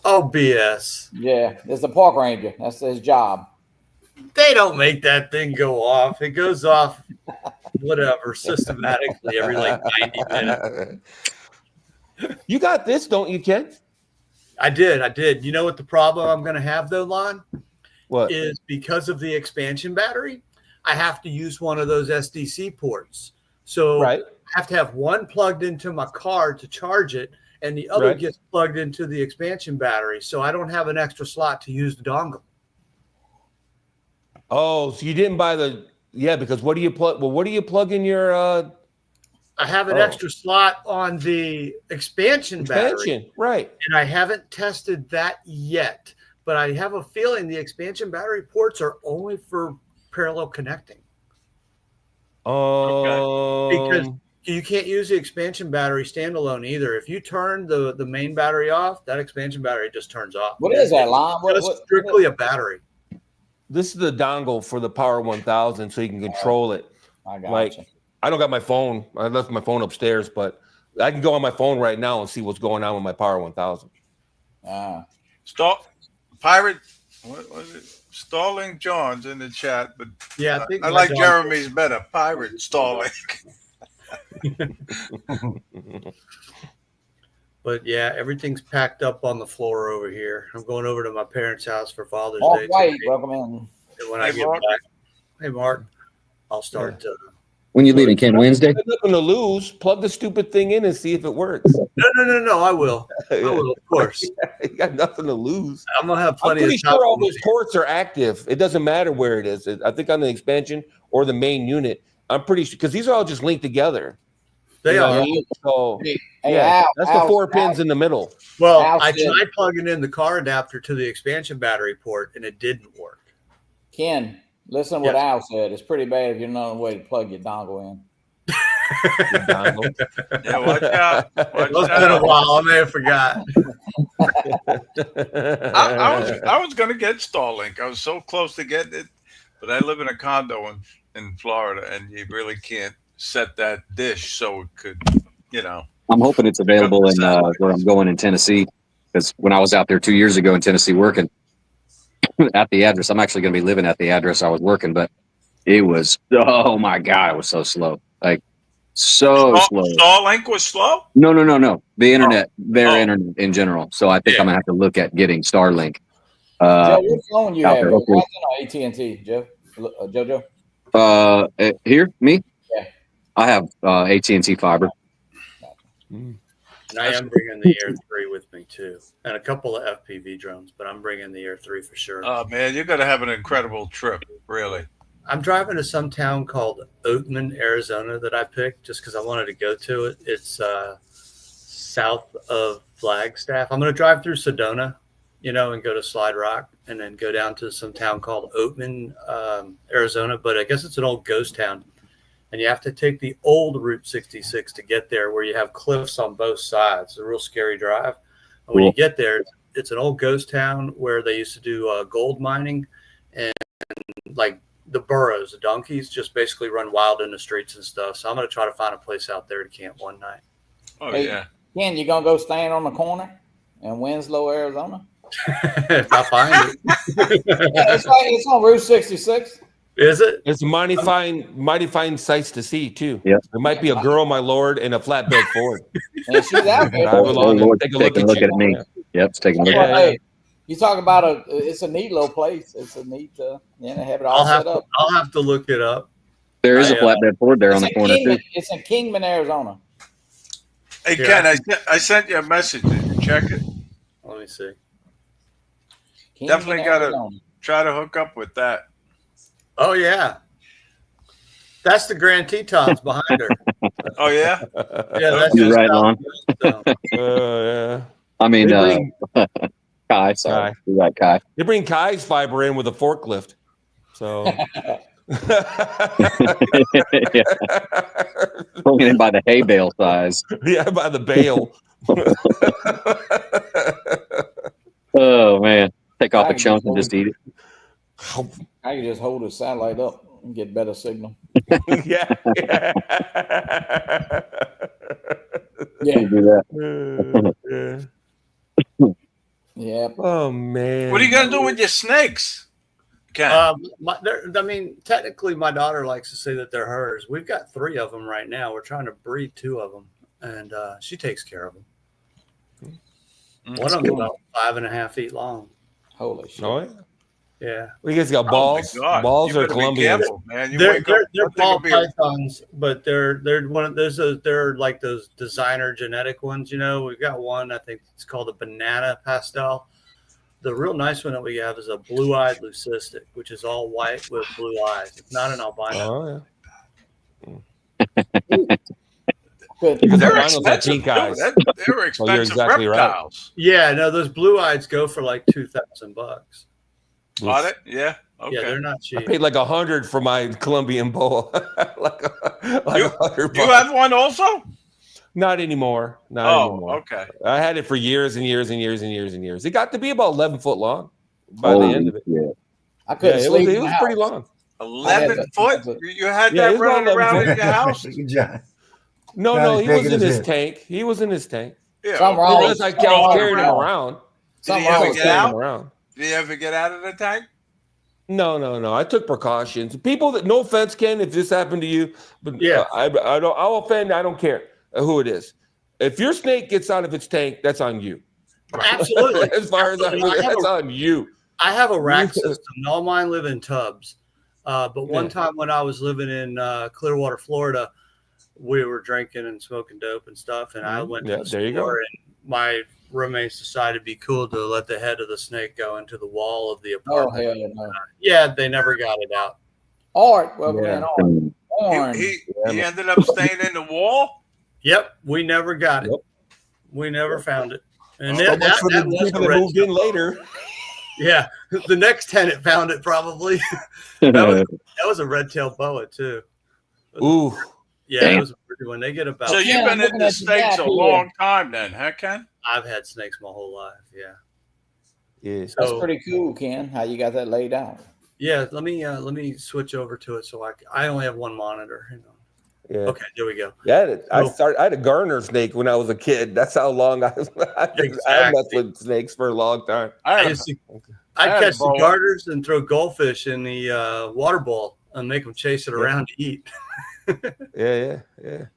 oh, BS. Yeah, it's the park ranger. That's his job. They don't make that thing go off. It goes off, whatever, systematically every like 90 minutes. You got this, don't you, Ken? I did. You know what the problem I'm going to have though, Lon? What is because of the expansion battery, I have to use one of those SDC ports. So Right. I have to have one plugged into my car to charge it, and the other Right. gets plugged into the expansion battery. So I don't have an extra slot to use the dongle. Oh, so you didn't buy because what do you plug? Well, what do you plug in your I have an extra slot on the expansion battery, right? and I haven't tested that yet. But I have a feeling the expansion battery ports are only for parallel connecting. Because you can't use the expansion battery standalone either. If you turn the main battery off, that expansion battery just turns off. What is that, Lon? It's strictly a battery. This is the dongle for the Power 1000, so you can control it. I got Like, you. I don't got my phone. I left my phone upstairs, but I can go on my phone right now and see what's going on with my Power 1000. Pirate, what was it? Stalling John's in the chat, but yeah, I like Jeremy's better. Pirate Stalling. But yeah, everything's packed up on the floor over here. I'm going over to my parents' house for Father's Day. White, welcome in. And when I get back, hey Mark, I'll start. When you leaving, Ken? Wednesday? Nothing to lose. Plug the stupid thing in and see if it works. No. I will. I will, of course. You got nothing to lose. I'm gonna have plenty. I'm pretty sure all those ports are active. It doesn't matter where it is. I think on the expansion or the main unit. I'm pretty sure because these are all just linked together. They are. So Al, that's the 4 pins in the middle. Well, I tried plugging in the car adapter to the expansion battery port, and it didn't work. Ken, listen to what Al said. It's pretty bad if you don't know the way to plug your dongle in. Yeah, watch out. It's been a while. I may have forgot. I was going to get Starlink. I was so close to getting it, but I live in a condo in Florida, and you really can't set that dish so it could, I'm hoping it's available in where I'm going in Tennessee, because when I was out there 2 years ago in Tennessee working at the address, I'm actually going to be living at the address I was working, but it was, oh my God, it was so slow. Like, so slow. Starlink was slow? No. The internet, their internet in general. So I think I'm going to have to look at getting Starlink. Joe, what phone you have? Verizon or AT&T, Joe? JoJo? Here, me? Yeah. I have AT&T fiber. And I am bringing the Air 3 with me too, and a couple of FPV drones, but I'm bringing the Air 3 for sure. Oh man, you're gonna have an incredible trip, really. I'm driving to some town called Oatman, Arizona that I picked just because I wanted to go to it. It's south of Flagstaff. I'm going to drive through Sedona, and go to Slide Rock, and then go down to some town called Oatman, Arizona. But I guess it's an old ghost town. And you have to take the old Route 66 to get there, where you have cliffs on both sides. It's a real scary drive. And when you get there, it's an old ghost town where they used to do gold mining, and like the burros, the donkeys, just basically run wild in the streets and stuff. So I'm going to try to find a place out there to camp one night. Oh, yeah. Ken, you going to go stand on the corner in Winslow, Arizona? If I find it. It's on Route 66. Is it? It's mighty fine sights to see too. Yeah, there might be a girl, my lord, in a flatbed Ford. And she's out there. Take a look at me. Yep, it's taking a look at me. You talk about it's a neat little place. It's a neat, have it all set up. I'll have to look it up. There is a flatbed Ford there on the corner too. It's in Kingman, Arizona. Hey Ken, I sent you a message. Did you check it? Let me see. Kingman, Definitely got to try to hook up with that. Oh yeah, that's the Grand Tetons behind her. Oh yeah, yeah, that's You're right on. Yeah. I mean, Kai. Sorry, you're right, Kai. They bring Kai's fiber in with a forklift, so Pulling in by the hay bale size. Yeah, by the bale. Oh man, take off a chunk and just eat it. I can just hold the satellite up and get better signal. Yeah. Do that. Yeah. Oh man. What are you gonna do with your snakes, Ken? Technically, my daughter likes to say that they're hers. We've got 3 of them right now. We're trying to breed 2 of them, and she takes care of them. One of them about 5.5 feet long. Holy shit! Oh, yeah. Yeah. We guys got balls. Oh my God. Balls You are better be Colombians. careful, man. You They're wake up. they're that thing ball will be- pythons, but they're one of they're like those designer genetic ones. You know, we've got one. I think it's called a banana pastel. The real nice one that we have is a blue-eyed leucistic, which is all white with blue eyes. It's not an albino. Oh yeah. Good. Because They're albinos are expensive, pink too. eyes. They're So you're expensive exactly right. reptiles. Yeah, no, those blue-eyes go for like $2,000. Are they? Yeah. Okay. Yeah, they're not I cheap. paid like 100 for my Colombian boa. like You- 100 You bucks. have one also? Not anymore. Not Oh, anymore. okay. I had it for years and years and years and years and years. It got to be about 11 foot long by the end of it. Yeah. I Yeah, couldn't it sleep. was, in it the was house. pretty long. 11 foot? You had Yeah, that he's about running 11 around foot. in your house? John. No, Not no, as he big was as in his his. tank. He was in his tank. Yeah. Something wrong. Unless I Something kept wrong. carrying him around. Something Did he wrong ever with get Carrying that. him out? around. Did you ever get out of the tank? No. I took precautions. People that, no offense, Ken, if this happened to you, but Yeah. I don't. I'll offend. I don't care who it is. If your snake gets out of its tank, that's on you. Absolutely. As far as that's on you. I have a rack system. All mine live in tubs. But one time when I was living in Clearwater, Florida, we were drinking and smoking dope and stuff. And I went to the there you go. store, and my roommates decided it'd be cool to let the head of the snake go into the wall of the Oh apartment. hell no. Yeah, they never got it out. Art. Well, Yeah. man, Art. Orange. He ended up staying in the wall? Yep, we never got it. Yep. We never found it. And So that, much for the was people a that red moved in tail. later. Yeah, the next tenant found it probably. that was a red tail boa too. Ooh. Yeah, Damn. it was a pretty one. They get about. So Yeah, you've I'm been looking into at the snakes map a here. long time then, huh, Ken? I've had snakes my whole life. Yeah. Yeah. That's So pretty cool, Ken. How you got that laid out? yeah, let me switch over to it so I only have one monitor. Hang on. Yeah. Okay, there we go. Yeah, I So- had a garter snake when I was a kid. That's how long I messed with snakes for a long time. I I'd had a catch the boa. garters and throw goldfish in the water bowl and make them chase it around to eat. Yeah.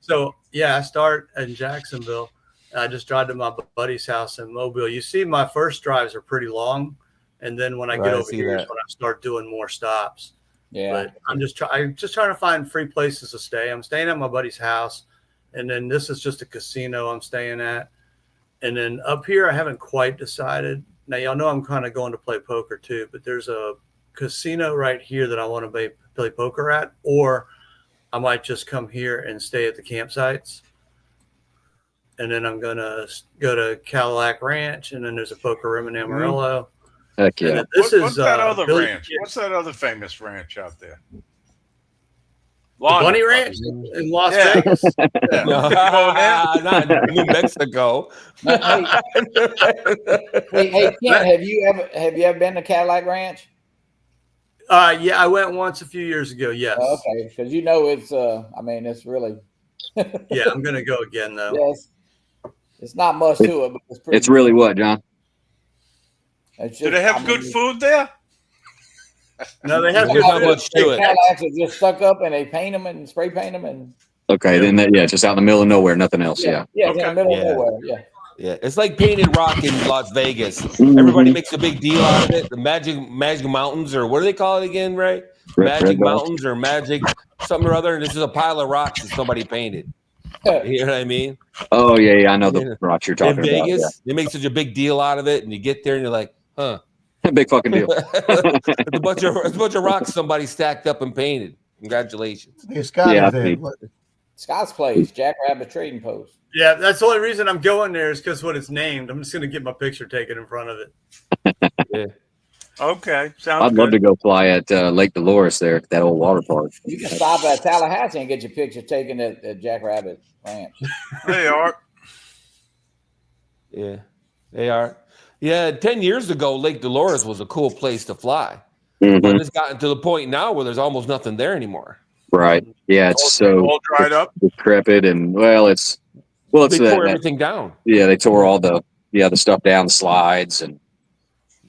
So yeah, I start in Jacksonville. And I just drive to my buddy's house in Mobile. You see, my first drives are pretty long, and then when I Right, get I over see here is that. when I start doing more stops. Yeah. But I'm just trying to find free places to stay. I'm staying at my buddy's house, and then this is just a casino I'm staying at. And then up here, I haven't quite decided. Now y'all know I'm kind of going to play poker too, but there's a casino right here that I want to play poker at, or I might just come here and stay at the campsites. And then I'm gonna go to Cadillac Ranch, and then there's a poker room in Amarillo. Heck And yeah. then this What's is that other Billy- ranch? What's that other famous ranch out there? The Bunny Ranch in Las Yeah. Vegas. Yeah. No, You go there? not New Mexico. Hey, Ken, have you ever been to Cadillac Ranch? Yeah, I went once a few years ago. Yes. Oh, okay, because you know it's I mean it's really Yeah, I'm gonna go again though. yes. It's not much to it, but it's pretty. It's really what, John? It's Do just- they have I mean, good food there? No, they have There's good not food. much to it. Cadillacs are just stuck up and they paint them and spray paint them and Okay, then just out in the middle of nowhere, nothing else. Yeah. yeah, it's in Okay. the middle Yeah. of nowhere. Yeah, Yeah, it's like painted rock in Las Vegas. Mhm. Everybody makes a big deal out of it. The Magic Mountains, or what do they call it again, right? Magic Red Dot. Mountains or Magic something or other. And this is a pile of rocks that somebody painted. You know what I mean? Oh yeah, I know the rocks you're In talking Vegas, about. they make such a big deal out of it, and you get there and you're like, huh. Yeah. Big fucking deal. it's a bunch of rocks somebody stacked up and painted. Congratulations. Hey, Scott Yeah, is there. I What- Scott's Place, Jackrabbit Trading Post. Yeah, that's the only reason I'm going there is because what it's named. I'm just gonna get my picture taken in front of it. Okay, sounds I'd good. love to go fly at Lake Dolores there, that old water park. You can stop at Tallahassee and get your picture taken at Jackrabbit Ranch. They are. Yeah, they are. Yeah, 10 years ago, Lake Dolores was a cool place to fly. Mhm. But it's gotten to the point now where there's almost nothing there anymore. Right. Yeah, it's so all dried up. decrepit and it's They tore that, everything down. yeah, they tore all the stuff down, the slides and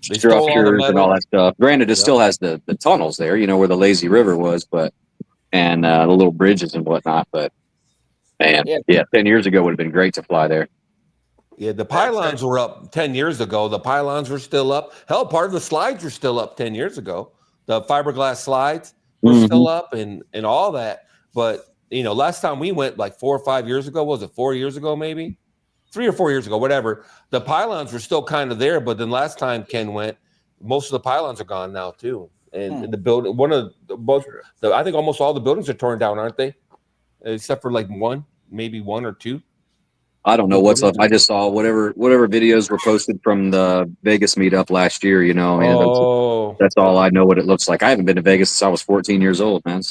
They stole all the structures and metal. all that stuff. Granted, it Yeah. still has the tunnels there, where the lazy river was, and the little bridges and whatnot. But man, Yeah. yeah, 10 years ago would have been great to fly there. Yeah, the pylons were up 10 years ago. The pylons were still up. Hell, part of the slides were still up 10 years ago. The fiberglass slides were still up and all that. But, last time we went like 4 or 5 years ago, was it 4 years ago maybe? 3 or 4 years ago, whatever. The pylons were still kind of there, but then last time Ken went, most of the pylons are gone now too. And the building, I think almost all the buildings are torn down, aren't they? Except for like maybe one or two. I don't know what's up. I just saw whatever videos were posted from the Vegas meetup last year. That's all I know what it looks like. I haven't been to Vegas since I was 14 years old, man.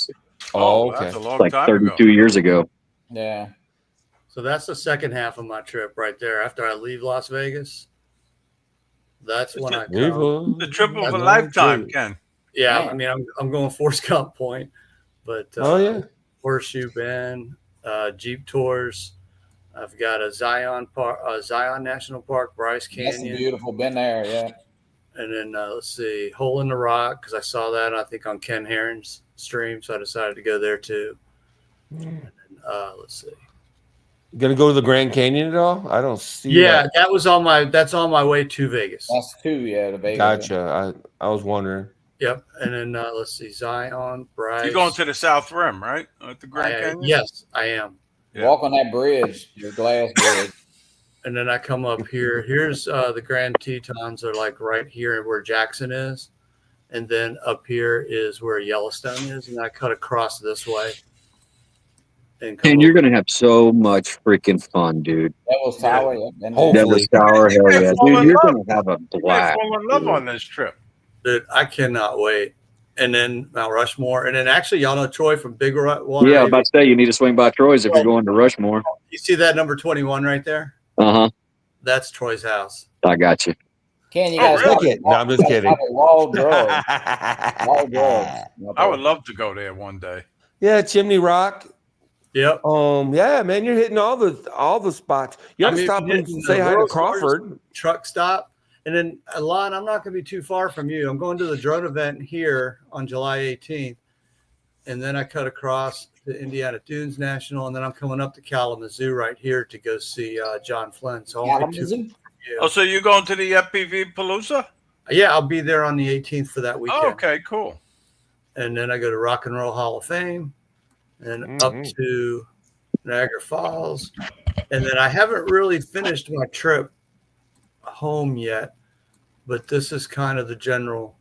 Okay. That's a long like time 32 ago. years ago. Yeah. So that's the second half of my trip right there. After I leave Las Vegas, that's when I come. The trip of a lifetime, Ken. Yeah, I mean, I'm going Forrest Gump Point, but Horseshoe Bend, Jeep tours. I've got a Zion National Park, Bryce Canyon. That's beautiful. Been there, yeah. And then let's see, Hole in the Rock, because I saw that I think on Ken Herron's stream, so I decided to go there too. And then, let's see. You gonna go to the Grand Canyon at all? I don't see. Yeah, that's on my way to Vegas. That's two, to Vegas. Gotcha. I was wondering. Yep. And then let's see, Zion, Bryce. You're going to the South Rim, right? At the Grand Canyon? Yes, I am. Yeah. Walk on that bridge, your glass bridge. And then I come up here. Here's the Grand Tetons are like right here where Jackson is. And then up here is where Yellowstone is. And I cut across this way. And you're going to have so much freaking fun, dude. Devil's Tower. Yeah. Devil's Tower, hell yeah. Dude, you're going to have a blast. Fall in love on this trip. Dude, I cannot wait. And then Mount Rushmore. And then actually, y'all know Troy from Big Water. Yeah, I'm about to say you need to swing by Troy's if you're going to Rushmore. You see that number 21 right there? Uh-huh. That's Troy's house. I got you. Can you guys look it? No, I'm just kidding. Wall drugs. Wall drugs. I would love to go there one day. Yeah, Chimney Rock. Yep. Yeah, man, you're hitting all the spots. You have to stop and say hi to Crawford. Truck stop. And then, Alon, I'm not going to be too far from you. I'm going to the drone event here on July 18th. And then I cut across to Indiana Dunes National. And then I'm coming up to Kalamazoo right here to go see John Flynn. So so you're going to the FPV Palooza? Yeah, I'll be there on the 18th for that weekend. Oh, okay, cool. And then I go to Rock and Roll Hall of Fame and up to Niagara Falls. And then I haven't really finished my trip home yet, but this is kind of the general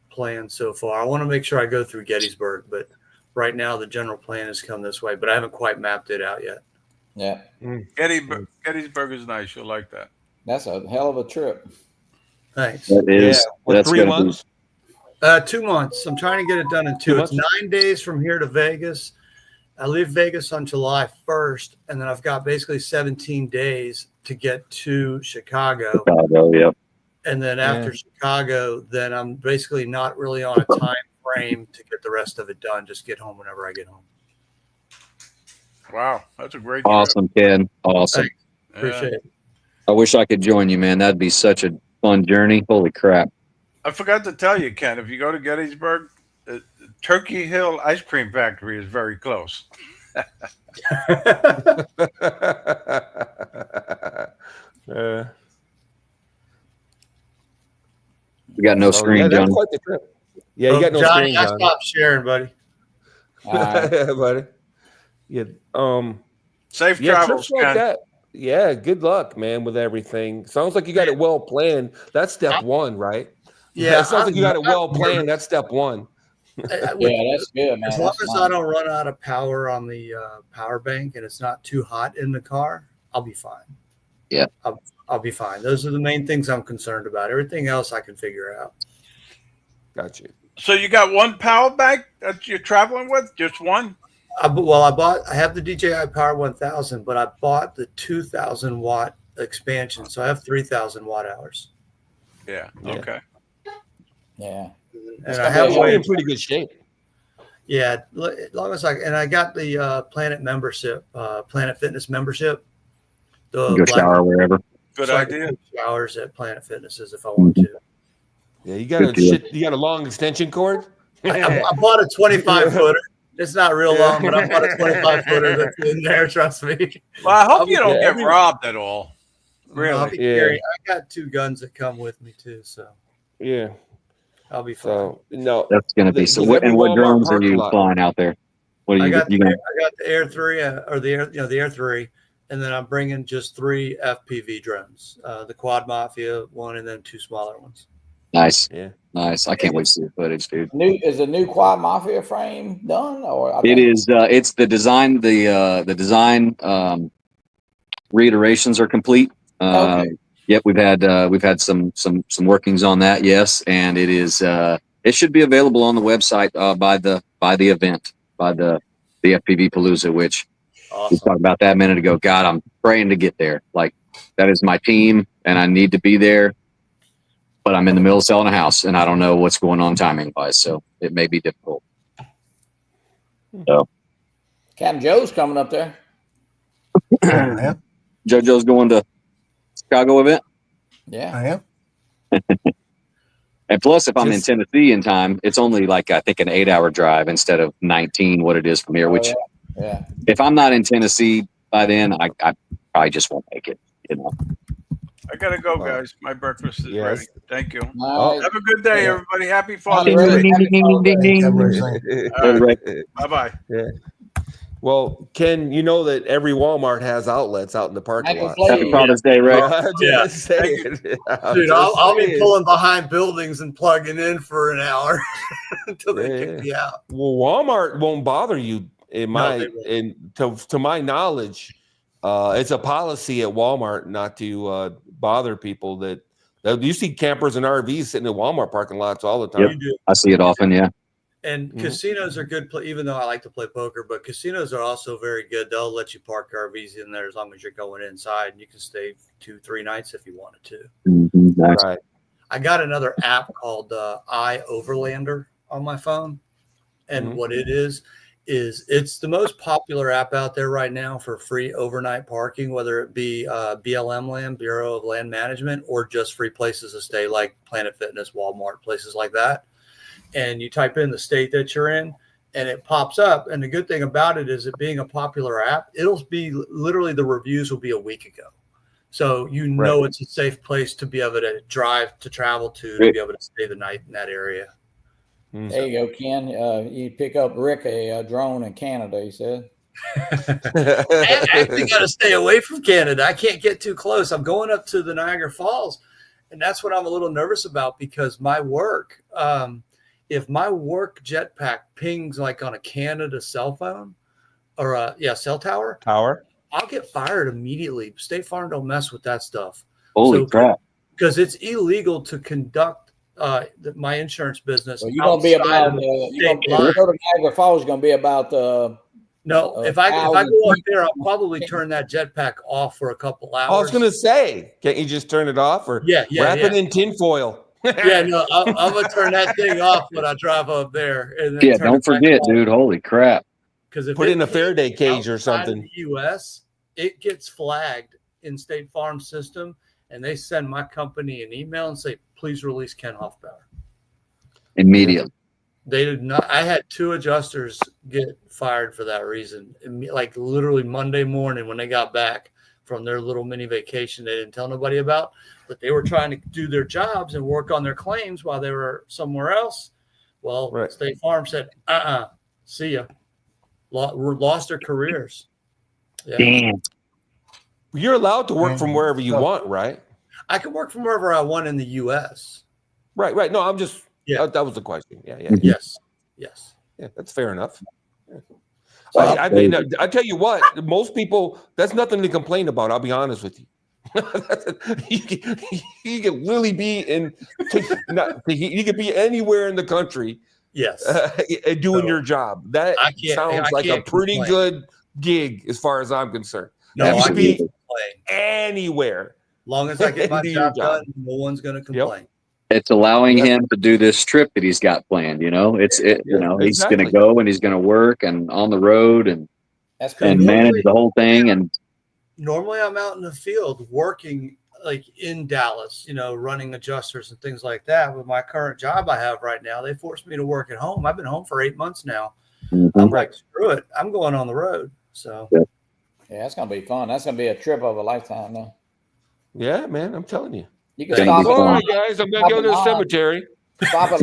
plan so far. I want to make sure I go through Gettysburg, but right now the general plan has come this way, but I haven't quite mapped it out yet. Yeah. Gettysburg is nice. You'll like that. That's a hell of a trip. Thanks. That is. Yeah. That's 3 months? 2 months. I'm trying to get it done in 2 months. It's 9 days from here to Vegas. I leave Vegas on July 1st, and then I've got basically 17 days to get to Chicago. Yep. And then after Chicago, then I'm basically not really on a time frame to get the rest of it done. Just get home whenever I get home. Wow, that's a great awesome, trip. Ken. Awesome. Appreciate it. I wish I could join you, man. That'd be such a fun journey. Holy crap. I forgot to tell you, Ken, if you go to Gettysburg, Turkey Hill Ice Cream Factory is very close. We got no screen, John. Quite the trip. Yeah, you got no Johnny, screen, I John. stopped sharing, buddy. Buddy. Yeah. Safe yeah, travels, trips like Ken. that. Yeah, good luck, man, with everything. Sounds like you got it well planned. That's step one, right? Yeah, it sounds like you got it well planned. That's step one. Yeah, that's good, man. As long as I don't run out of power on the power bank and it's not too hot in the car, I'll be fine. Yeah. I'll be fine. Those are the main things I'm concerned about. Everything else I can figure out. Got you. So you got one power bank that you're traveling with? Just one? I have the DJI Power 1000, but I bought the 2,000 watt expansion. So I have 3,000 watt hours. Yeah. Okay. Yeah. And I have one in pretty good shape. Yeah. As long as I got the Planet membership, Planet Fitness membership. Go shower wherever. Good idea. Showers at Planet Fitnesses if I want to. Yeah, you got a long extension cord? I bought a 25 footer. It's not real long, but I bought a 25 footer that's in there. Trust me. Well, I hope you don't get robbed at all. Really? I'll be carrying. I got 2 guns that come with me too, so Yeah. I'll be fine. So no, That's going to be so. What, and what drones are you flying out there? What are I you? got You the gonna, Air 3 or the Air, the Air 3, and then I'm bringing just 3 FPV drones, the Quad Mafia one, and then 2 smaller ones. nice, yeah, nice. I can't wait to see the footage, dude. Is the new Quad Mafia frame done, or It is. It's the design. The design reiterations are complete. Okay. Yep, we've had some workings on that. Yes, and it is. It should be available on the website by the event, by the FPV Palooza, which we talked about that a minute ago. God, I'm praying to get there. Like, that is my team, and I need to be there. But I'm in the middle of selling a house, and I don't know what's going on timing wise, so it may be difficult. So, Captain Joe's coming up there. Yeah, JoJo's going to Chicago event. Yeah. I am. And plus, if I'm in Tennessee in time, it's only like, I think, an 8-hour drive instead of 19, what it is from here, which yeah. If I'm not in Tennessee by then, I probably just won't make it, you know. I got to go, guys. My breakfast is ready. Thank you. Nice. Have a good day, Yeah. everybody. Happy Father's Happy Day. Father's Day. Bye-bye. Yeah. Well, Ken, you know that every Walmart has outlets out in the parking lot. Happy Father's Day, Ray. Yeah. Dude, I'll be saying. pulling behind buildings and plugging in for an hour until they kick me out. Well, Walmart won't bother you. To my knowledge, it's a policy at Walmart not to bother people. That you see campers and RVs sitting in Walmart parking lots all the time. Yep. I see it often, yeah. And casinos are good, even though I like to play poker, but casinos are also very good. They'll let you park RVs in there as long as you're going inside, and you can stay 2-3 nights if you wanted to. Nice. Right. I got another app called iOverlander on my phone, and what it is it's the most popular app out there right now for free overnight parking, whether it be BLM Land, Bureau of Land Management, or just free places to stay like Planet Fitness, Walmart, places like that. And you type in the state that you're in and it pops up. And the good thing about it is, it being a popular app, it'll be literally, the reviews will be a week ago. So know it's a safe place to be able to travel to be able to stay the night in that area. There you go, Ken. You pick up Rick a drone in Canada, he said. I actually got to stay away from Canada. I can't get too close. I'm going up to the Niagara Falls, and that's what I'm a little nervous about, because my work, if my work jetpack pings like on a Canada cell phone or cell tower, I'll get fired immediately. State Farm don't mess with that stuff. Holy crap. Because it's illegal to conduct my insurance business. Well, you're going to be about, Niagara Falls is going to be about, no, if I go up there, I'll probably turn that jetpack off for a couple hours. I was going to say, can't you just turn it off or wrap it in tinfoil? I'm going to turn that thing off when I drive up there. And then don't forget, dude. Holy crap. Because if put it in a Faraday cage or something. The U.S., it gets flagged in State Farm system, and they send my company an email and say, please release Ken Hoffbauer. Immediately. They did not. I had 2 adjusters get fired for that reason. Like literally Monday morning when they got back from their little mini vacation they didn't tell nobody about, but they were trying to do their jobs and work on their claims while they were somewhere else. Well, State Farm said, see ya. Lost their careers. Yeah. Damn. You're allowed to work from wherever you want, right? I can work from wherever I want in the U.S. Right. No, I'm just, that was the question. Yeah. Yes. Yeah, that's fair enough. Yeah. I mean, I tell you what, most people, that's nothing to complain about. I'll be honest with you. You can really be you could be anywhere in the country. Yes. Doing your job. That sounds like a pretty good gig as far as I'm concerned. No, I can be anywhere. Long as I get my job done, no one's going to complain. It's allowing him to do this trip that he's got planned. You know, he's going to go and he's going to work and on the road and manage the whole thing. And normally I'm out in the field working like in Dallas, running adjusters and things like that. With my current job I have right now, they forced me to work at home. I've been home for 8 months now. I'm like, screw it. I'm going on the road. So yeah, that's going to be fun. That's going to be a trip of a lifetime now. Yeah, man, I'm telling you. You can Gonna stop be at All fun. right, guys, I'm gonna go to the cemetery. Stop at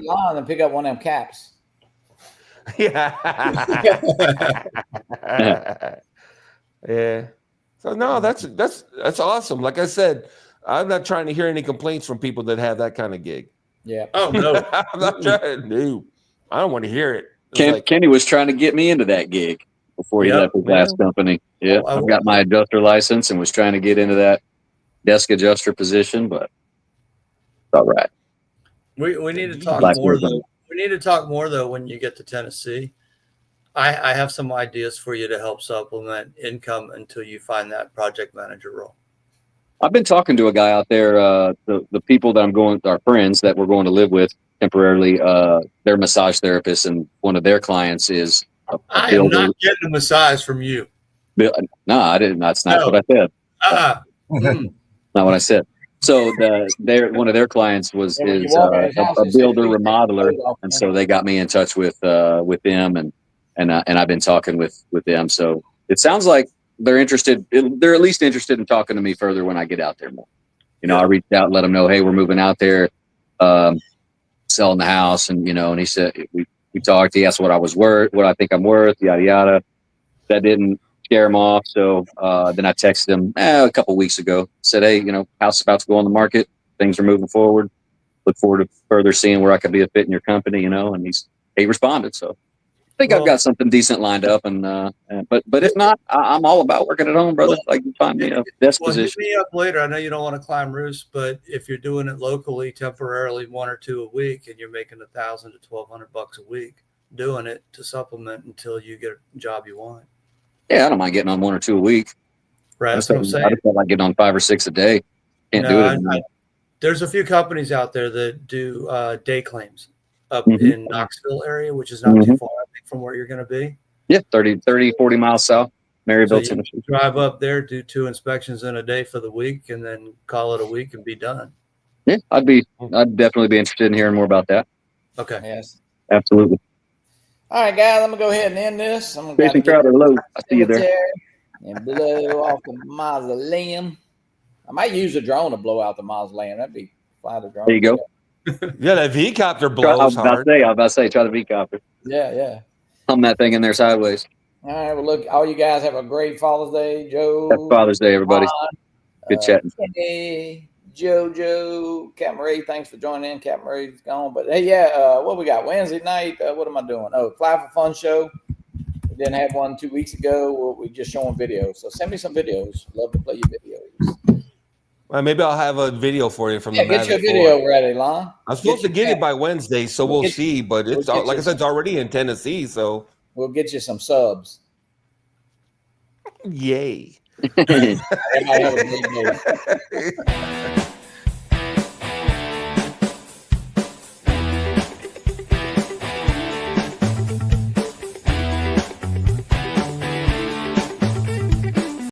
Lon and pick up one of them caps. Yeah. Yeah. So no, that's awesome. Like I said, I'm not trying to hear any complaints from people that have that kind of gig. Yeah. Oh no. I'm not trying. No, I don't want to hear it. It's Kenny was trying to get me into that gig before he Yep. left his last company. Yeah, I- I've got my adjuster license and was trying to get into that desk adjuster position, but it's all right. We need to talk Life more goes on. though. We need to talk more though when you get to Tennessee. I have some ideas for you to help supplement income until you find that project manager role. I've been talking to a guy out there. The people that I'm going, our friends that we're going to live with temporarily, they're massage therapists, and one of their clients is a I am builder. not getting a massage from you. No, I didn't. That's not No. what I said. Mm. Not what I said. So one of their clients is Yeah, when you walk in his house, a they say, builder "Please take your remodeler, clothes off." and so they got me in touch with them, and I've been talking with them. So it sounds like they're interested. They're at least interested in talking to me further when I get out there more. I reached out and let them know, hey, we're moving out there, selling the house, and and he said we talked. He asked what I was worth, what I think I'm worth, yada yada. That didn't scare him off. So then I texted him a couple weeks ago. Said, hey, house is about to go on the market. Things are moving forward. Look forward to further seeing where I could be a fit in your company. And he responded. So I think I've got something decent lined up. And but if not, I'm all about working at home, brother. Like you find me a desk position. Hit me up later. I know you don't want to climb roofs, but if you're doing it locally, temporarily, 1 or 2 a week, and you're making $1,000 to $1,200 a week, doing it to supplement until you get a job you want. Yeah, I don't mind getting on 1 or 2 a week. Right, that's what I'm saying. I just felt like getting on 5 or 6 a day. Can't do it. There's a few companies out there that do day claims up in Knoxville area, which is not too far, I think, from where you're going to be. Yeah, 30, 40 miles south, Maryville, So Tennessee. Drive up there, do 2 inspections in a day for the week, and then call it a week and be done. Yeah, I'd definitely be interested in hearing more about that. Okay. Yes. Absolutely. All right, guys, I'm gonna go ahead and end this. I'm gonna Jason Crowder, hello. I see you there. And blow off the mausoleum. I might use a drone to blow out the mausoleum. That'd be fly the drone. There you go. Yeah, that V copter I was blows about hard. to say, try the V copter. Yeah. Hum that thing in there sideways. All right. Well, look, all you guys have a great Father's Day, Joe. Happy Father's Day, everybody. Good chatting. Kenny, JoJo, Capt Marie, thanks for joining in. Capt Marie's gone, but hey, yeah. What we got Wednesday night? What am I doing? Oh, Fly for Fun show. We didn't have one 2 weeks ago. We just showing videos. So send me some videos. Love to play your videos. Well, maybe I'll have a video for you from the get your Mavic video 4. ready, Lon. I'm supposed to get it by Wednesday, so we'll see. But it's we'll like I said, it's already in Tennessee, so we'll get you some subs. yay. Everybody have a great day.